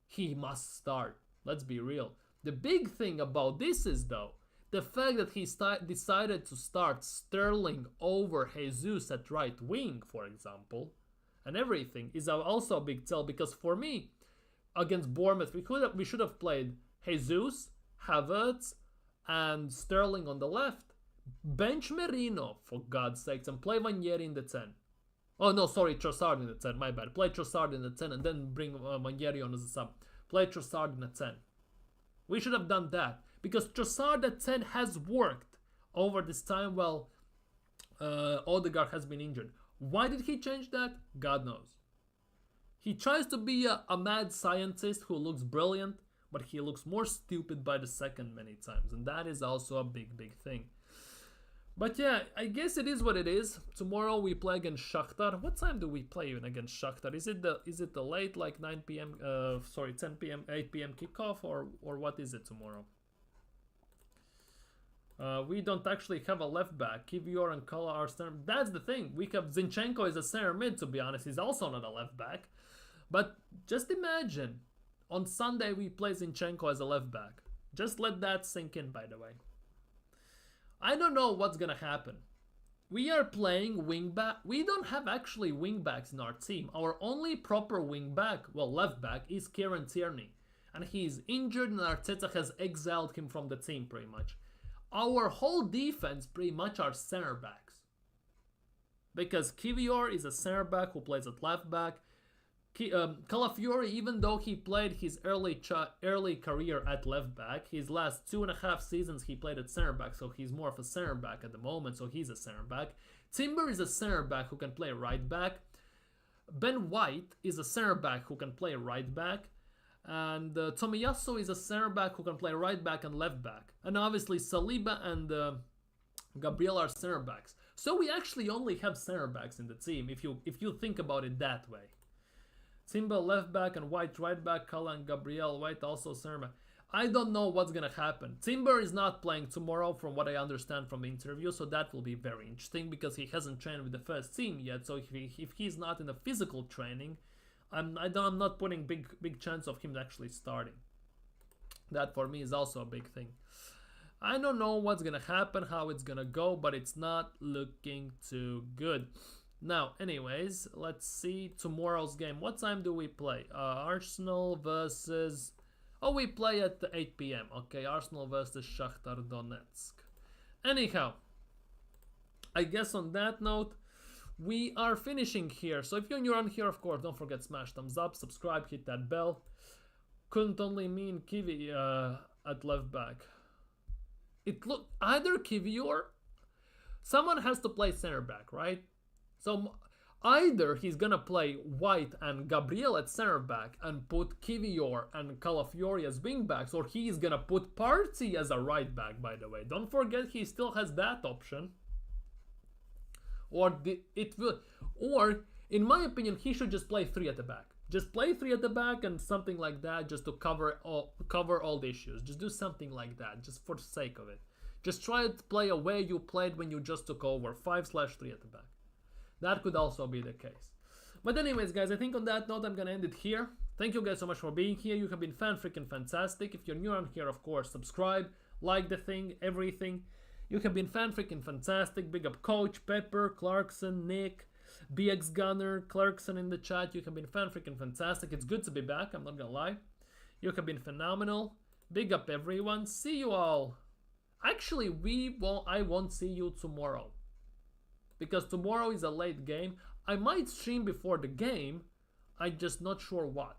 he must start. Let's be real. The big thing about this is, though, the fact that he decided to start Sterling over Jesus at right wing, for example, and everything is also a big tell, because for me, against Bournemouth, we should have played Jesus, Havertz, and Sterling on the left. Bench Merino, for God's sakes, and play Manieri in the 10. Oh no, sorry, Trossard in the 10, my bad. Play Trossard in the 10 and then bring Manieri on as a sub. Play Trossard in the 10. We should have done that, because Trossard at 10 has worked over this time while Odegaard has been injured. Why did he change that? God knows. He tries to be a mad scientist who looks brilliant, but he looks more stupid by the second many times, and that is also a big thing. But yeah, I guess it is what it is. Tomorrow we play against Shakhtar. What time do we play even against Shakhtar? Is it the late, like 9 p.m. 10 p.m. 8 p.m. kickoff, or what is it tomorrow? We don't actually have a left back. Kivior and Kala are center. That's the thing. We have Zinchenko as a center mid, to be honest. He's also not a left back. But just imagine, on Sunday we play Zinchenko as a left back. Just let that sink in, by the way. I don't know what's gonna happen. We are playing wing back. We don't have actually wing backs in our team. Our only proper wing back, well, left back, is Kieran Tierney. And he's injured and Arteta has exiled him from the team pretty much. Our whole defense pretty much are center backs. Because Kivior is a center back who plays at left back. Calafiori, even though he played his early career at left back, his last 2.5 seasons he played at center back, so he's more of a center back at the moment, so he's a center back. Timber is a center back who can play right back. Ben White is a center back who can play right back. And Tomiyasu is a center back who can play right back and left back. And obviously Saliba and Gabriel are center backs. So we actually only have center backs in the team if you think about it that way. Timber left back and White right back, Kala and Gabriel. White also center back. I don't know what's gonna happen. Timber is not playing tomorrow from what I understand from the interview, so that will be very interesting because he hasn't trained with the first team yet. So if he's not in a physical training, I'm not putting big chance of him actually starting. That for me is also a big thing. I don't know what's gonna happen, how it's gonna go, but it's not looking too good. Now, anyways, let's see tomorrow's game. What time do we play? Arsenal versus... Oh, we play at 8 p.m. Okay, Arsenal versus Shakhtar Donetsk. Anyhow, I guess on that note, we are finishing here. So if you're new around here, of course, don't forget smash thumbs up, subscribe, hit that bell. Couldn't only mean Kiwi at left back. It looked either Kiwi or someone has to play center back, right? So either he's gonna play White and Gabriel at center back and put Kivior and Calafiori as wing backs, or he's gonna put Partey as a right back, by the way. Don't forget he still has that option. Or in my opinion, he should just play 3 at the back. Just play 3 at the back and something like that, just to cover all the issues. Just do something like that, just for the sake of it. Just try to play a way you played when you just took over, 5/3 at the back. That could also be the case. But anyways, guys, I think on that note, I'm gonna end it here. Thank you guys so much for being here. You have been freaking fantastic. If you're new around here, of course, subscribe, like the thing, everything. You have been freaking fantastic. Big up Coach, Pepper, Clarkson, Nick, BX Gunner, Clarkson in the chat. You have been freaking fantastic. It's good to be back, I'm not gonna lie. You have been phenomenal. Big up everyone. See you all. Actually, I won't see you tomorrow, because tomorrow is a late game. I might stream before the game, I'm just not sure what.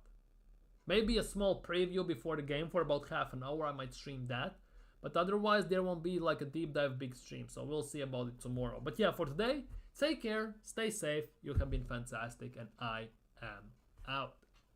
Maybe a small preview before the game for about half an hour, I might stream that. But otherwise, there won't be like a deep dive big stream, so we'll see about it tomorrow. But yeah, for today, take care, stay safe, you have been fantastic, and I am out.